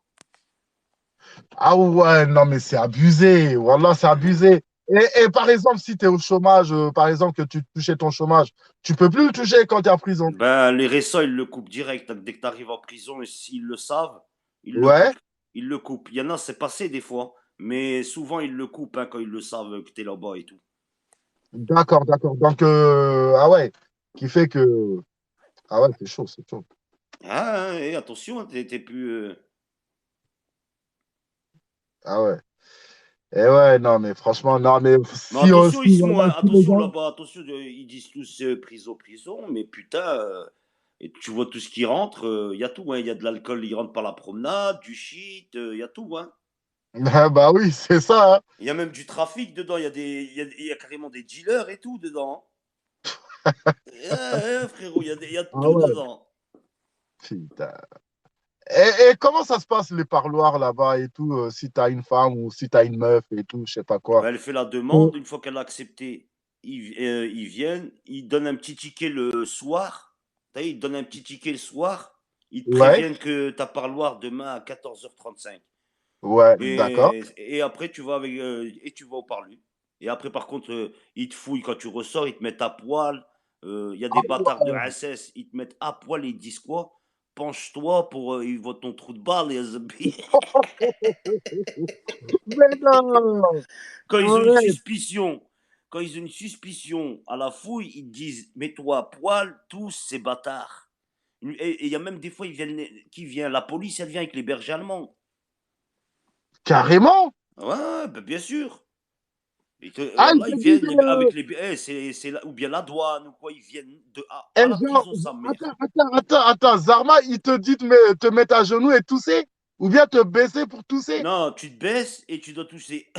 Ah ouais, non, mais c'est abusé. Wallah, c'est abusé. Et par exemple, si tu es au chômage, par exemple, que tu touchais ton chômage, tu peux plus le toucher quand tu es en prison. Ben, les réseaux, ils le coupent direct. Dès que tu arrives en prison, et s'ils le savent, ils le Ouais. coupent. Ils le coupent. Il y en a, c'est passé des fois. Mais souvent, ils le coupent hein, quand ils le savent que tu es là-bas et tout. D'accord, d'accord. Donc, ah ouais. Qui fait que. Ah ouais, c'est chaud, c'est chaud. Ah, hein, et attention, hein, t'es plus. Ah ouais. Et ouais, non, mais franchement, non, mais Mais si, attention, si, Ismo, voilà, hein, si les attention gens. là-bas, attention, ils disent tous prison, prison, mais putain, et tu vois tout ce qui rentre, il y a tout, hein, il y a de l'alcool, il rentre par la promenade, du shit, il y a tout, hein. Ah bah oui, c'est ça, hein. Il y a même du trafic dedans, il y a carrément des dealers et tout dedans. Frérot, il y a Ah tout ouais, dedans. putain. Et comment ça se passe, les parloirs là-bas et tout, si t'as une femme ou si t'as une meuf et tout, je sais pas quoi. Ben, elle fait la Oh, demande, une fois qu'elle a accepté, ils viennent, ils donnent un petit ticket le soir. T'as vu, ils donnent un petit ticket le soir, ils te ouais, préviennent que ta parloir demain à 14h35. ouais, d'accord. Et après, tu vas et tu vas au parlu. Et après, par contre, ils te fouillent quand tu ressors, ils te mettent à poil. Il y a Ah des bâtards de SS, ils te mettent à poil et ils te disent quoi? Penche-toi pour ils voient ton trou de balle, les zombies. mais non! Quand ils ont une Arrête! suspicion, quand ils ont une suspicion à la fouille, ils te disent mets-toi à poil, tous ces bâtards. Et il y a même des fois, qui vient, la police, elle vient avec les bergers allemands. Carrément! Ouais, ben bien sûr. Ah, ils Voilà, te ils disent, viennent avec les. Ou bien la douane ou quoi, ils viennent à la genre, prison, sa mère. attends, Zarma, il te dit te mettre à genoux et tousser? Ou bien te baisser pour tousser? Non, tu te baisses et tu dois toucher.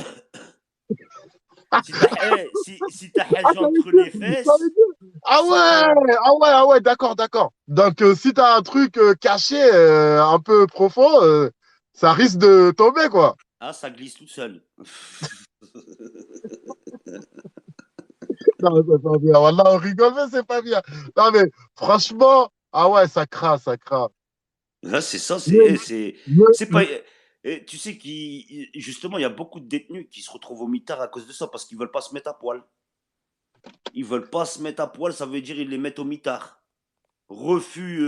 Si t'as Ah, Hajj entre les fesses, ah ça tombe. ouais, ah ouais, ah ouais, d'accord, d'accord. Donc, si t'as un truc caché, un peu profond, ça risque de tomber, quoi. Ah, ça glisse tout seul. Non, c'est pas bien. Wallah, on rigole, mais c'est pas bien. Non, mais franchement, ah ouais, ça craint, ça craint. Là, c'est ça, Mais, c'est pas. mais- Tu sais justement, il y a beaucoup de détenus qui se retrouvent au mitard à cause de ça parce qu'ils veulent pas se mettre à poil. Ils veulent pas se mettre à poil, ça veut dire ils les mettent au mitard. Refus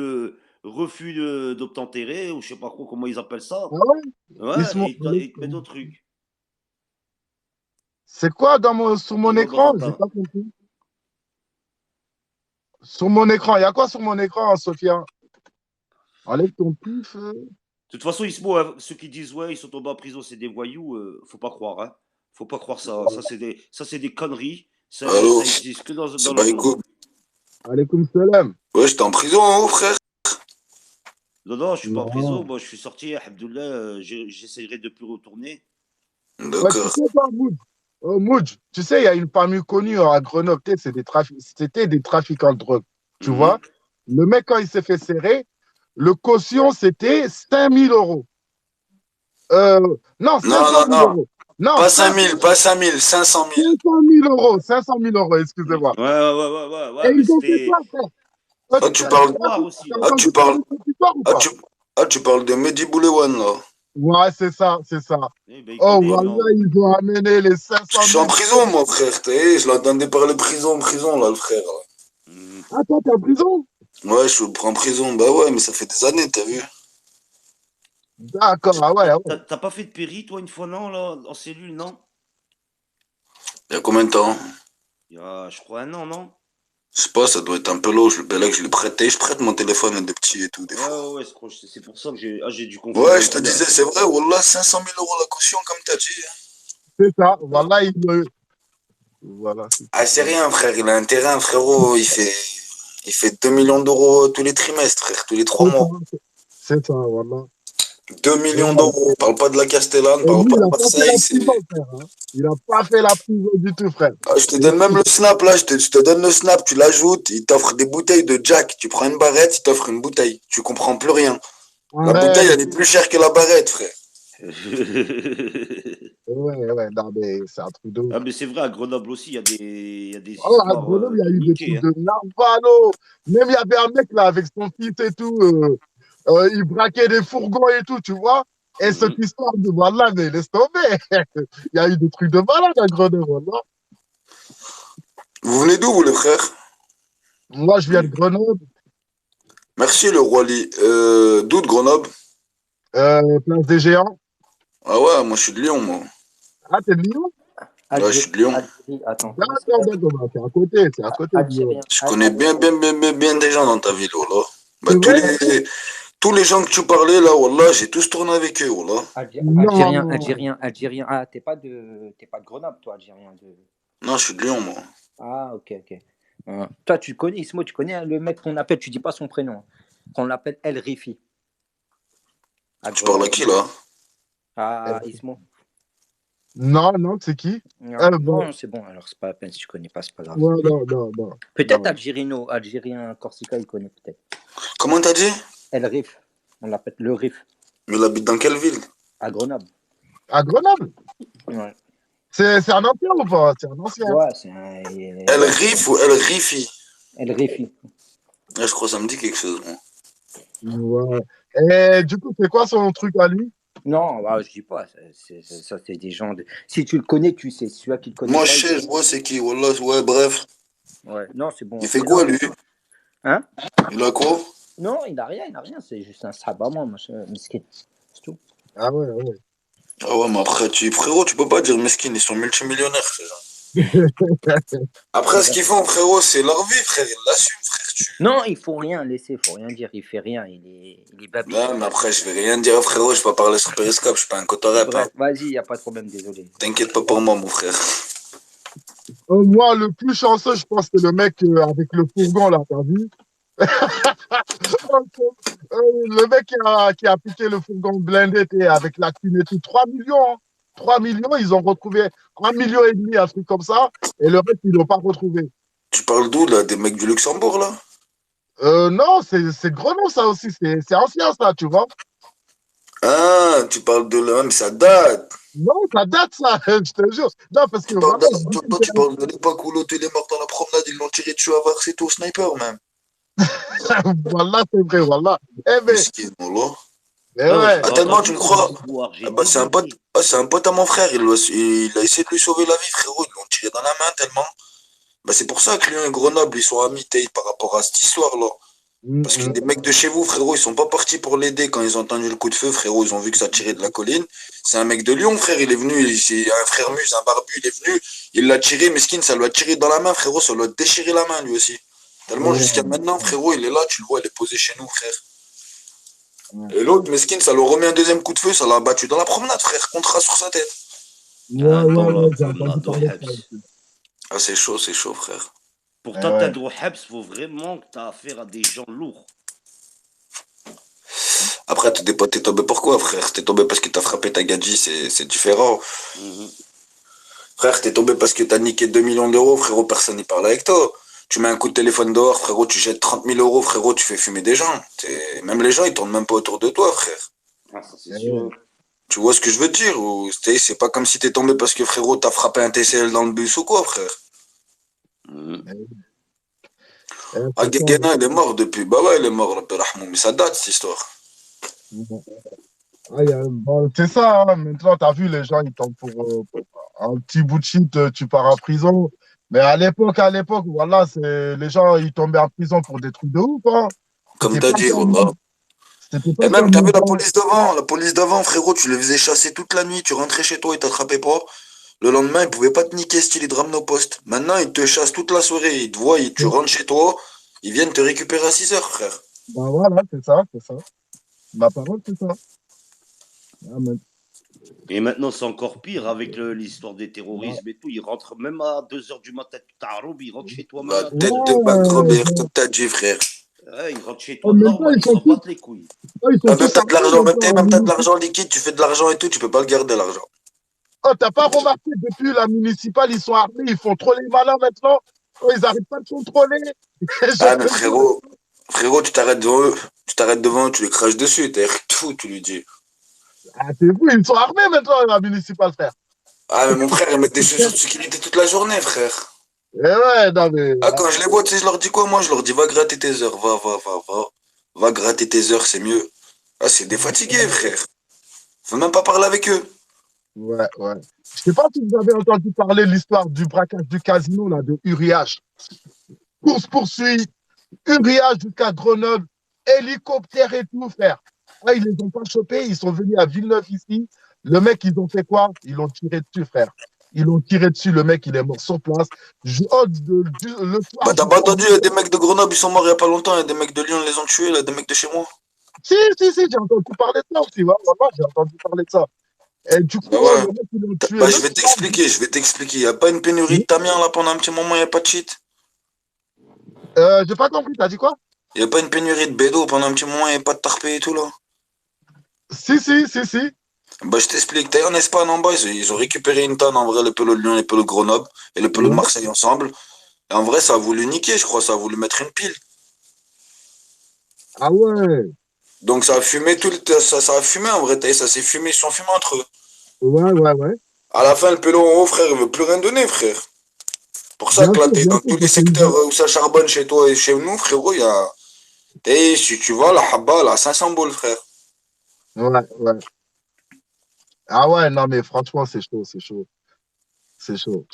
d'obtempérer, ou je sais pas quoi, comment ils appellent ça. ah ouais, Ouais, et ils te mettent au truc. c'est quoi sur Et mon ouais, écran? J'ai Baratin. pas compris. Sur mon écran, il y a quoi sur mon écran, Sophia? Enlève ton pif. De toute façon, Ismo, hein, ceux qui disent ouais, ils sont tombés en prison, c'est des voyous, faut pas croire, hein. Faut pas croire ça. Ça, c'est des conneries. Allô, Ça existe que dans c'est le pas blanc. écoute. Alaykoum salam. Ouais, j'étais en prison, hein, frère. Non, non, je suis pas en prison. Non. Moi, je suis sorti, Alhamdoulilah, j'essaierai de plus retourner. Ouais, tu D'accord. sais pas, Moudj, tu sais, il y a une famille connue à Grenoble, tu sais, c'était des trafiquants de drogue. Tu vois? Mhm. Le mec, quand il s'est fait serrer, le caution, c'était 5 000 euros. Non, Non, 500 non, 000 non. euros. Non, Pas 500 5 000, pas 5 000, 500 000. 000 euros. 500 000 euros, Ouais, excusez-moi. Et mais ils ont fait c'était quoi, frère? Ah, tu parles. aussi, T'as hein. Ah, tu entendu parles. parler de cette histoire ou Ah, pas? tu parles de Mehdi Boulewan, là. Ouais, c'est ça, c'est ça. Eh ben, il Oh, connaît, lui, voilà, en haut. ils ont amené les Parce que 500 je suis en 000. prison, moi, frère. Je l'entendais parler prison, là, le frère. Là. Mhm. Attends, t'es en prison? Ouais, je suis en prison. Bah ouais, mais ça fait des années, t'as vu? D'accord, ah ouais, ah ouais. T'as pas fait de péri, toi, une fois, non, là, en cellule, non? Il y a combien de temps? Il y a, je crois, un an, non? Je sais pas, ça doit être un peu lourd. Le là que je l'ai prêté. Je prête mon téléphone à des petits et tout, des fois. Ouais, c'est pour ça que j'ai dû confondre Ouais, un je te peu là. disais, c'est vrai, Wallah, 500 000 euros la caution, comme t'as dit. C'est ça, voilà, voilà, c'est Ah, c'est ça. rien, frère. Il a un terrain, frérot. Il fait 2 millions d'euros tous les trimestres, frère, tous les 3 C'est ça, mois. c'est ça, voilà. 2 millions Ouais. d'euros. On parle pas de la Castellane, on Et parle lui, pas il de n'a pas fait Marseille. la prison, frère. Hein. Il n'a pas fait la prison du tout, frère. Ah, je te Et donne même le snap, là. Je te donne le snap, tu l'ajoutes. Il t'offre des bouteilles de Jack. Tu prends une barrette, il t'offre une bouteille. Tu comprends plus rien. La ouais, bouteille, elle est plus chère que la barrette, frère. ouais, non, mais c'est un truc de ouf. Ah, mais c'est vrai, à Grenoble aussi, il y a des Oh, à histoires Grenoble, il y a de eu des niquer, trucs hein. de Narvalo. Même il y avait un mec là avec son fils et tout. Il braquait des fourgons et tout, tu vois. Et cette Mhm. histoire de voilà, mais laisse tomber. Il y a eu des trucs de malade à Grenoble. Voilà. Vous venez d'où, vous, les frères? Moi, je viens de Grenoble, Merci, le roi Lee. D'où de Grenoble? place des Géants. Ah ouais, moi, je suis de Lyon, moi. Ah, t'es de Lyon? Ouais, je suis de Lyon. Algérie, attends, comment ça D'accord, s'appelle? d'accord, bah, c'est à côté de Lyon. Algérien. Je connais bien des gens dans ta ville, Wallah. Bah, C'est vrai? tous les gens que tu parlais, là, Wallah, j'ai tous tourné avec eux, Wallah. Non. Algérien. Ah, t'es pas de Grenoble, toi, Algérien. Non, je suis de Lyon, moi. Ah, ok. Toi, tu connais, Ismo, tu connais le mec qu'on appelle, tu dis pas son prénom, qu'on l'appelle El Rifi, à Tu parles à Grenoble. qui, là? Ah, Ismo. Non, c'est qui? Bon. Non, c'est bon, alors c'est pas la peine, si tu connais pas, c'est pas grave. Ouais, non. Peut-être Non. Algérien, Corsica, il connaît peut-être. Comment t'as dit? El Rif, on l'appelle le Rif, Mais il habite dans quelle ville? à Grenoble. À Grenoble? Ouais, C'est un ancien ou pas? C'est un ancien. ouais c'est un. El Rif ou El Rifi? El Rifi. Je crois que ça me dit quelque chose, moi. Ouais. Et du coup, c'est quoi son truc à lui? Non, bah, je dis pas, ça c'est des gens. Si tu le connais, tu sais. Celui qui le connaît Moi, pas, je sais, je vois c'est qui, Wallah, ouais, bref. ouais, non, c'est bon. Il fait c'est quoi, là. lui? Hein? Il a quoi? Non, il n'a rien, c'est juste un sabama, machin, miskin. C'est tout. Ah ouais. Ah ouais, mais après, frérot, tu peux pas dire mesquine, ils sont multimillionnaires, ces gens. Après, ce qu'ils font, frérot, c'est leur vie, frère, ils l'assument, frère. Non, il faut rien laisser, il faut rien dire, il fait rien, il est babi. Non, mais après, je vais rien dire, frérot, je vais pas parler sur Periscope, je suis pas un cotorep. Bref, Hein. vas-y, il n'y a pas de problème, désolé. T'inquiète pas pour moi, mon frère. Moi, le plus chanceux, je pense, c'est le mec avec le fourgon, là, t'as vu? Le mec qui a piqué le fourgon blindé avec la thune et tout. 3 millions. Hein. 3 millions, ils ont retrouvé 1,5 million, un truc comme ça. Et le reste, ils l'ont pas retrouvé. Tu parles d'où, là? Des mecs du Luxembourg, là? Non, c'est Grenoble, ça aussi. C'est ancien, ça, tu vois. Ah, tu parles de là, mais ça date. Non, ça date, ça, je te jure. Non, parce que Tu parles vraiment, toi, tu parles de l'époque où l'autre, il est mort dans la promenade, ils l'ont tiré dessus à voir, c'est tout, au sniper, même. voilà, c'est vrai, voilà. Eh ben, Mesquine, Wallah. eh Ah, ouais. Ah, tellement, tu me crois? J'ai Ah bah, c'est un pote, c'est un pote à mon frère, il a essayé de lui sauver la vie, frérot, ils l'ont tiré dans la main tellement. Bah, c'est pour ça que Lyon et Grenoble, ils sont amis, par rapport à cette histoire-là. Parce que des mecs de chez vous, frérot, ils sont pas partis pour l'aider quand ils ont entendu le coup de feu, frérot, ils ont vu que ça tirait de la colline. C'est un mec de Lyon, frère, il est venu, c'est un frère un barbu, il est venu, il l'a tiré, mesquine, ça lui a tiré dans la main, frérot, ça lui a déchiré la main, lui aussi. Tellement Ouais, jusqu'à maintenant, frérot, il est là, tu le vois, il est posé chez nous, frère. ouais. Et l'autre, Meskin, ça lui remet un deuxième coup de feu, ça l'a battu dans la promenade, frère, contrat sur sa tête. Ouais, ouais, ouais, j'ai Wallah, entendu do parler de ça Habs. aussi. Ah, c'est chaud, frère. Pour Eh ouais. t'atteindre au Habs, faut vraiment que tu as affaire à des gens lourds. Après, t'es tombé pourquoi, frère? T'es tombé parce que t'as frappé ta gadji, c'est différent. Mhm. Frère, t'es tombé parce que t'as niqué 2 millions d'euros, frérot, personne n'y parle avec toi. Tu mets un coup de téléphone dehors, frérot, tu jettes 30 000 euros, frérot, tu fais fumer des gens. Même les gens, ils tournent même pas autour de toi, frère. Ah, ça c'est Eh sûr. ouais. Tu vois ce que je veux te dire? Ou c'est pas comme si t'es tombé parce que, frérot, t'as frappé un TCL dans le bus ou quoi, frère? Mhm. Eh ouais. Eh, Ah, c'est ça. Guéguéna, il est mort depuis. Bah ouais, il est mort, le père Rahmou, mais ça date, cette histoire. Ouais. Ah, bon, c'est ça, hein. Maintenant, tu as vu, les gens, ils tombent pour un petit bout de shit, tu pars en prison. Mais à l'époque, voilà, les gens, ils tombaient en prison pour des trucs de ouf, hein. Comme C'était t'as pas dit, comme, Wallah. c'était pas Et même, comme t'as vu maintenant. la police d'avant, frérot, tu les faisais chasser toute la nuit, tu rentrais chez toi, ils t'attrapaient pas. Le lendemain, ils pouvaient pas te niquer, style, ils te ramenaient au poste. Maintenant, ils te chassent toute la soirée, ils te voient, tu rentres chez toi, ils viennent te récupérer à 6 heures, frère. Ben voilà, c'est ça, c'est ça. Ma parole, c'est ça. Ah, mais, Et maintenant, c'est encore pire avec l'histoire des bah, terrorismes et tout. Ils rentrent même à 2 heures du matin. Ils rentrent chez toi La maintenant. tête de ma ouais, grand-mère, comme t'as dit, frère. Ouais, ils rentrent chez en toi même temps, normal. Ils s'en battent les couilles. ils sont Ah, même tous t'as de armés l'argent, maintenant. même t'as de l'argent liquide, tu fais de l'argent et tout, tu peux pas le garder, l'argent. Oh, t'as pas remarqué, depuis la municipale, ils sont armés, ils font trop les malins maintenant. Oh, ils n'arrivent pas à te contrôler. Je Ah, mais te jure. frérot, tu t'arrêtes devant eux, tu les craches dessus, t'es tout, tu lui dis. Ah, c'est fou, ils sont armés maintenant, la municipale, frère. Ah, mais mon frère, ils mettent des chaussures de sécurité toute la journée, frère. Eh ouais, non, mais. Ah, quand je les vois, tu sais, je leur dis quoi, moi? Je leur dis, va gratter tes heures, va. Va gratter tes heures, c'est mieux. Ah, c'est des fatigués, frère. Faut même pas parler avec eux. Ouais, ouais. Je sais pas si vous avez entendu parler de l'histoire du braquage du casino, là, de Uriage. Course-poursuite, Uriage jusqu'à Grenoble, hélicoptère et tout, frère. Ah, ils les ont pas chopés, ils sont venus à Villeneuve ici. Le mec, ils ont fait quoi? Ils l'ont tiré dessus, frère. Ils l'ont tiré dessus, le mec, il est mort sur place. Le Bah, soir t'as pas jusqu'à entendu, il y a des 10 heures. mecs de Grenoble, ils sont morts il y a pas longtemps, il y a des mecs de Lyon, ils les ont tués, là, des mecs de chez moi. Si, si, si, j'ai entendu parler de ça aussi. Ouais, vraiment, j'ai entendu parler de ça. Et du coup, Bah ouais. le mec, ils l'ont tué Bah, le soir. je vais t'expliquer. Il y a pas une pénurie de tamiens, là, pendant un petit moment, il y a pas de shit. J'ai pas compris, t'as dit quoi? Il y a pas une pénurie de bédo pendant un petit moment, il y a pas de tarpé et tout, là. Si, si, si, si. Bah, je t'explique. T'es en Espagne, en bas, ils ont récupéré une tonne, en vrai, le pelo de Lyon, le pelo de Grenoble et le pelo de Ouais. Marseille ensemble. Et en vrai, ça a voulu niquer, je crois, ça a voulu mettre une pile. Ah ouais. Donc ça a fumé ça a fumé en vrai, ça s'est fumé, ils se sont fumés entre eux. Ouais, ouais, ouais. À la fin, le pélo en haut, frère, il veut plus rien donner, frère. Pour ça que là, t'es Bien dans sûr, tous les parce qu'ils secteurs ont. où ça charbonne chez toi et chez nous, frérot, il y a. Si tu vois, la Habba, là, 500 boules, frère. Ouais, ouais. Ah ouais, non, mais franchement, c'est chaud, c'est chaud, c'est chaud.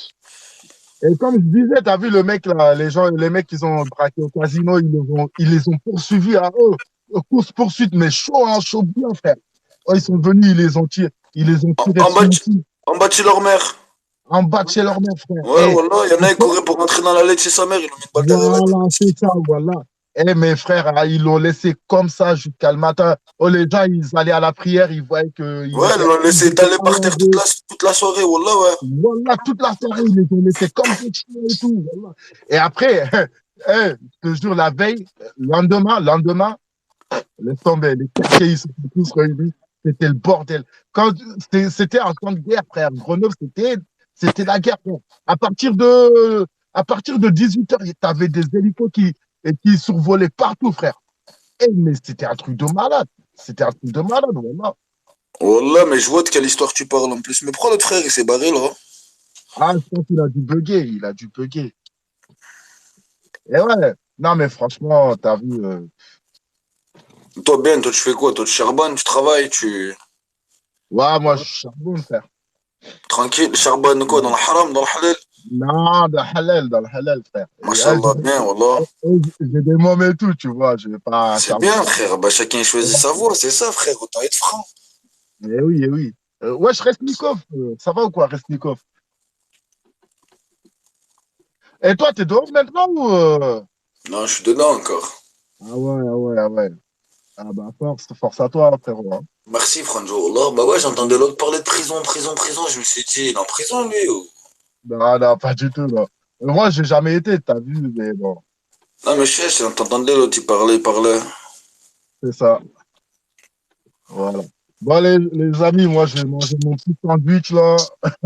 Et comme je disais, t'as vu le mec là, les mecs qui ont braqué au casino, ils les ont poursuivis à eux. Course-poursuite, mais chaud, hein, chaud bien, frère. Oh, ils sont venus, ils les ont En, tirés en dessus bas, aussi, en bas de chez leur mère. en bas de chez leur mère, frère. Ouais, Et voilà, il y en a un qui courait pour rentrer dans la laine chez sa mère, ils lui ont mis une balle derrière la tête. voilà, c'est ça, voilà. Eh, mes frères, ah, ils l'ont laissé comme ça jusqu'à le matin. Oh, les gens, ils allaient à la prière, ils voyaient Ouais, ils laissé étaient étaler par terre allongés. toute la soirée, wallah, ouais. Voilà, toute la soirée, ils les ont laissés comme des chiens et tout. Voilà. Et après, je te jure, la veille, lendemain, laisse tomber, les quartiers, ils se sont tous réunis. C'était le bordel. C'était un camp de guerre, frère. Grenoble, c'était la guerre, frère. À partir de 18 heures, tu avais des hélicos qui survolaient partout, frère. Mais c'était un truc de malade. C'était un truc de malade, vraiment. Wallah, mais je vois de quelle histoire tu parles en plus. Mais pourquoi l'autre frère, il s'est barré, là? Ah, je pense qu'il a dû bugger, il a dû bugger. Et ouais, non, mais franchement, t'as vu. Toi, bien, toi, tu fais quoi? Toi, tu charbonnes, tu travailles, tu. Ouais, moi, je charbonne, frère. Tranquille, charbonne quoi? Dans le haram, dans le halal? Non, dans le halal, frère. Mashallah, bien, wallah. J'ai des mômes et tout, tu vois, je vais pas C'est charbonner. bien, frère. Bah, chacun choisit sa voie, c'est ça, frère. Autant être franc. Eh oui, eh oui. Wesh, Resnikov, ça va ou quoi, Resnikov? Et toi, t'es dehors maintenant ou Non, je suis dedans encore. Ah ouais, ah ouais, ah ouais. Ah bah force à toi, frérot, hein. Merci, Franjo. Allah, bah ouais, j'entendais l'autre parler de prison, prison, prison. Je me suis dit, il est en prison, lui. Oh. Non, non, pas du tout, non. Moi, j'ai jamais été, t'as vu, mais bon, Non, mais je sais, t'entendais l'autre, il parlait. c'est ça. Voilà. Bon, les amis, moi, je vais manger mon petit sandwich, là,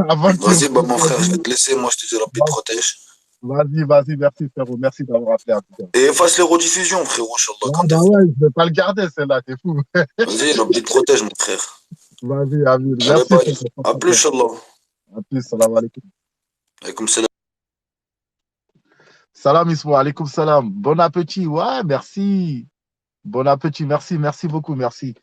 avant qu'il me Vas-y, bah mon frère, je vais refroidisse. te laisser. Moi, je te dis la paix te protège. Vas-y, merci, frérot. Merci d'avoir appelé, en tout cas. Et efface les rediffusions, frérot, Inch'Allah, Ouais, quand t'es bah fou. ouais, je vais pas le garder, celle-là, t'es fou. Vas-y, la paix te protège, mon frère. Vas-y, Amine. Allez, Merci, bye. frérot. À plus, Inch'Allah. À plus, salam alaikum. Alaykoum salam. Salam, Ismo, alaikum salam. Bon appétit. Ouais, merci. Bon appétit, merci beaucoup, merci.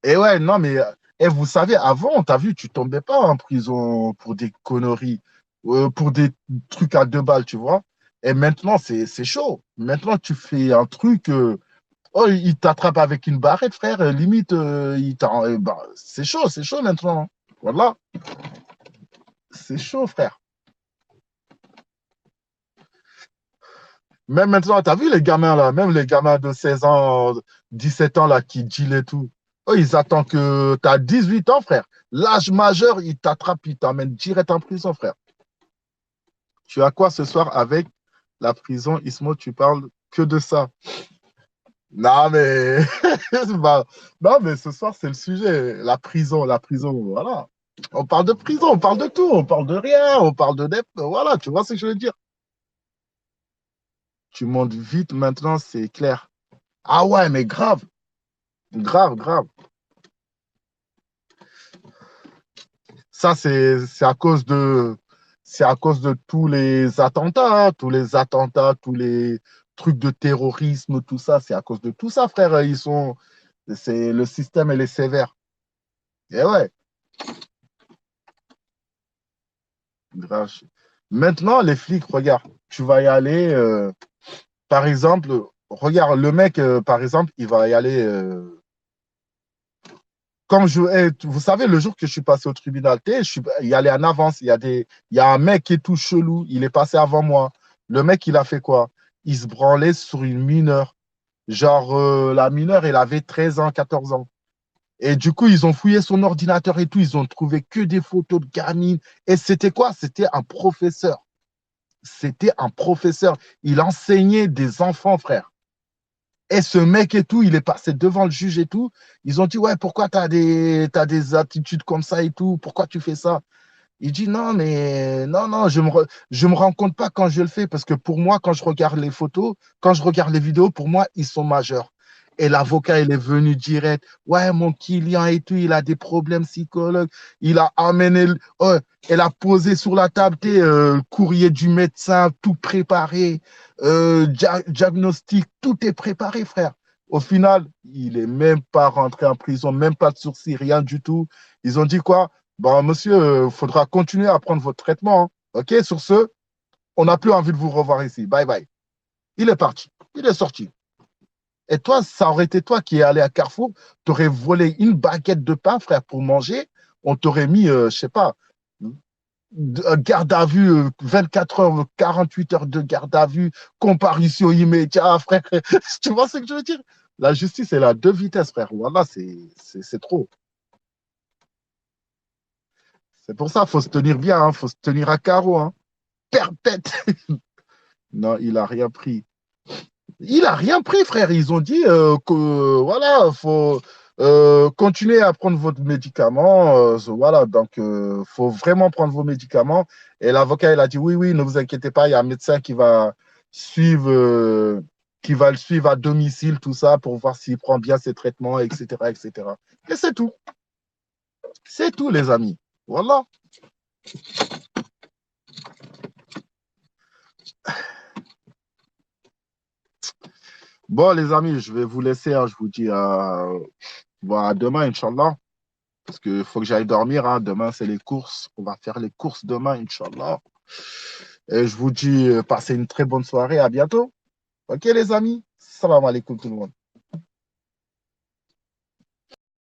Et ouais, non, mais vous savez, avant, t'as vu, tu tombais pas en prison pour des conneries, pour des trucs à 2 balles, tu vois. Et maintenant, c'est chaud. Maintenant, tu fais un truc, oh, il t'attrape avec une barrette, frère, limite, bah, c'est chaud maintenant, hein. Voilà, c'est chaud, frère. Même maintenant, t'as vu les gamins là, même les gamins de 16 ans, 17 ans là, qui deal et tout. Eux, ils attendent que tu as 18 ans, frère. L'âge majeur, ils t'attrapent, ils t'emmènent direct en prison, frère. Tu as quoi ce soir avec la prison, Ismo, tu parles que de ça. Non, mais, bah, non, mais ce soir, c'est le sujet. La prison, voilà. On parle de prison, on parle de tout, on parle de rien, on parle de dep, voilà, tu vois ce que je veux dire. Tu montes vite maintenant, c'est clair. Ah ouais, mais grave. Grave, grave. Ça, c'est à cause de tous les attentats, tous les trucs de terrorisme, tout ça. C'est à cause de tout ça, frère. Le système, elle est sévère. Et ouais, grave. Maintenant, les flics, regarde, tu vas y aller, par exemple, regarde, le mec, par exemple, il va y aller. Vous savez, le jour que je suis passé au tribunal, il y allait en avance. Il y a un mec qui est tout chelou. Il est passé avant moi. Le mec, il a fait quoi? Il se branlait sur une mineure. Genre, la mineure, elle avait 13 ans, 14 ans. Et du coup, ils ont fouillé son ordinateur et tout. Ils ont trouvé que des photos de gamines. Et c'était quoi? C'était un professeur. C'était un professeur. Il enseignait des enfants, frère. Et ce mec et tout, il est passé devant le juge et tout. Ils ont dit, ouais, pourquoi t'as des attitudes comme ça et tout? Pourquoi tu fais ça? Il dit, non, mais non, je me rends compte pas quand je le fais parce que pour moi, quand je regarde les photos, quand je regarde les vidéos, pour moi, ils sont majeurs. Et l'avocat, il est venu direct. Ouais, mon client et tout, il a des problèmes psychologues. Il a amené, elle a posé sur la table, le courrier du médecin, tout préparé, diagnostic, tout est préparé, frère. Au final, il est même pas rentré en prison, même pas de sourcil, rien du tout. Ils ont dit quoi? Bon, monsieur, il faudra continuer à prendre votre traitement, hein. OK, sur ce, on n'a plus envie de vous revoir ici. Bye bye. Il est parti. Il est sorti. Et toi, ça aurait été toi qui es allé à Carrefour, tu aurais volé une baguette de pain, frère, pour manger. On t'aurait mis, je sais pas, garde à vue, 24 heures, 48 heures de garde à vue, comparution immédiate, frère. Tu vois ce que je veux dire? La justice, elle a 2 vitesses, frère. Voilà, c'est trop. C'est pour ça, il faut se tenir bien, il faut se tenir à carreau, hein. Perpète. Non, il n'a rien pris. Il n'a rien pris, frère. Ils ont dit que voilà, faut continuer à prendre votre médicament. Voilà, donc faut vraiment prendre vos médicaments. Et l'avocat, il a dit oui, oui, ne vous inquiétez pas, il y a un médecin suivre, qui va le suivre à domicile, tout ça, pour voir s'il prend bien ses traitements, etc., etc. Et c'est tout. C'est tout, les amis. Voilà. Bon, les amis, je vais vous laisser, hein. Je vous dis à demain, Inch'Allah. Parce qu'il faut que j'aille dormir, hein. Demain, c'est les courses. On va faire les courses demain, Inch'Allah. Et je vous dis, passez une très bonne soirée. À bientôt. OK, les amis? Salam alaikum tout le monde.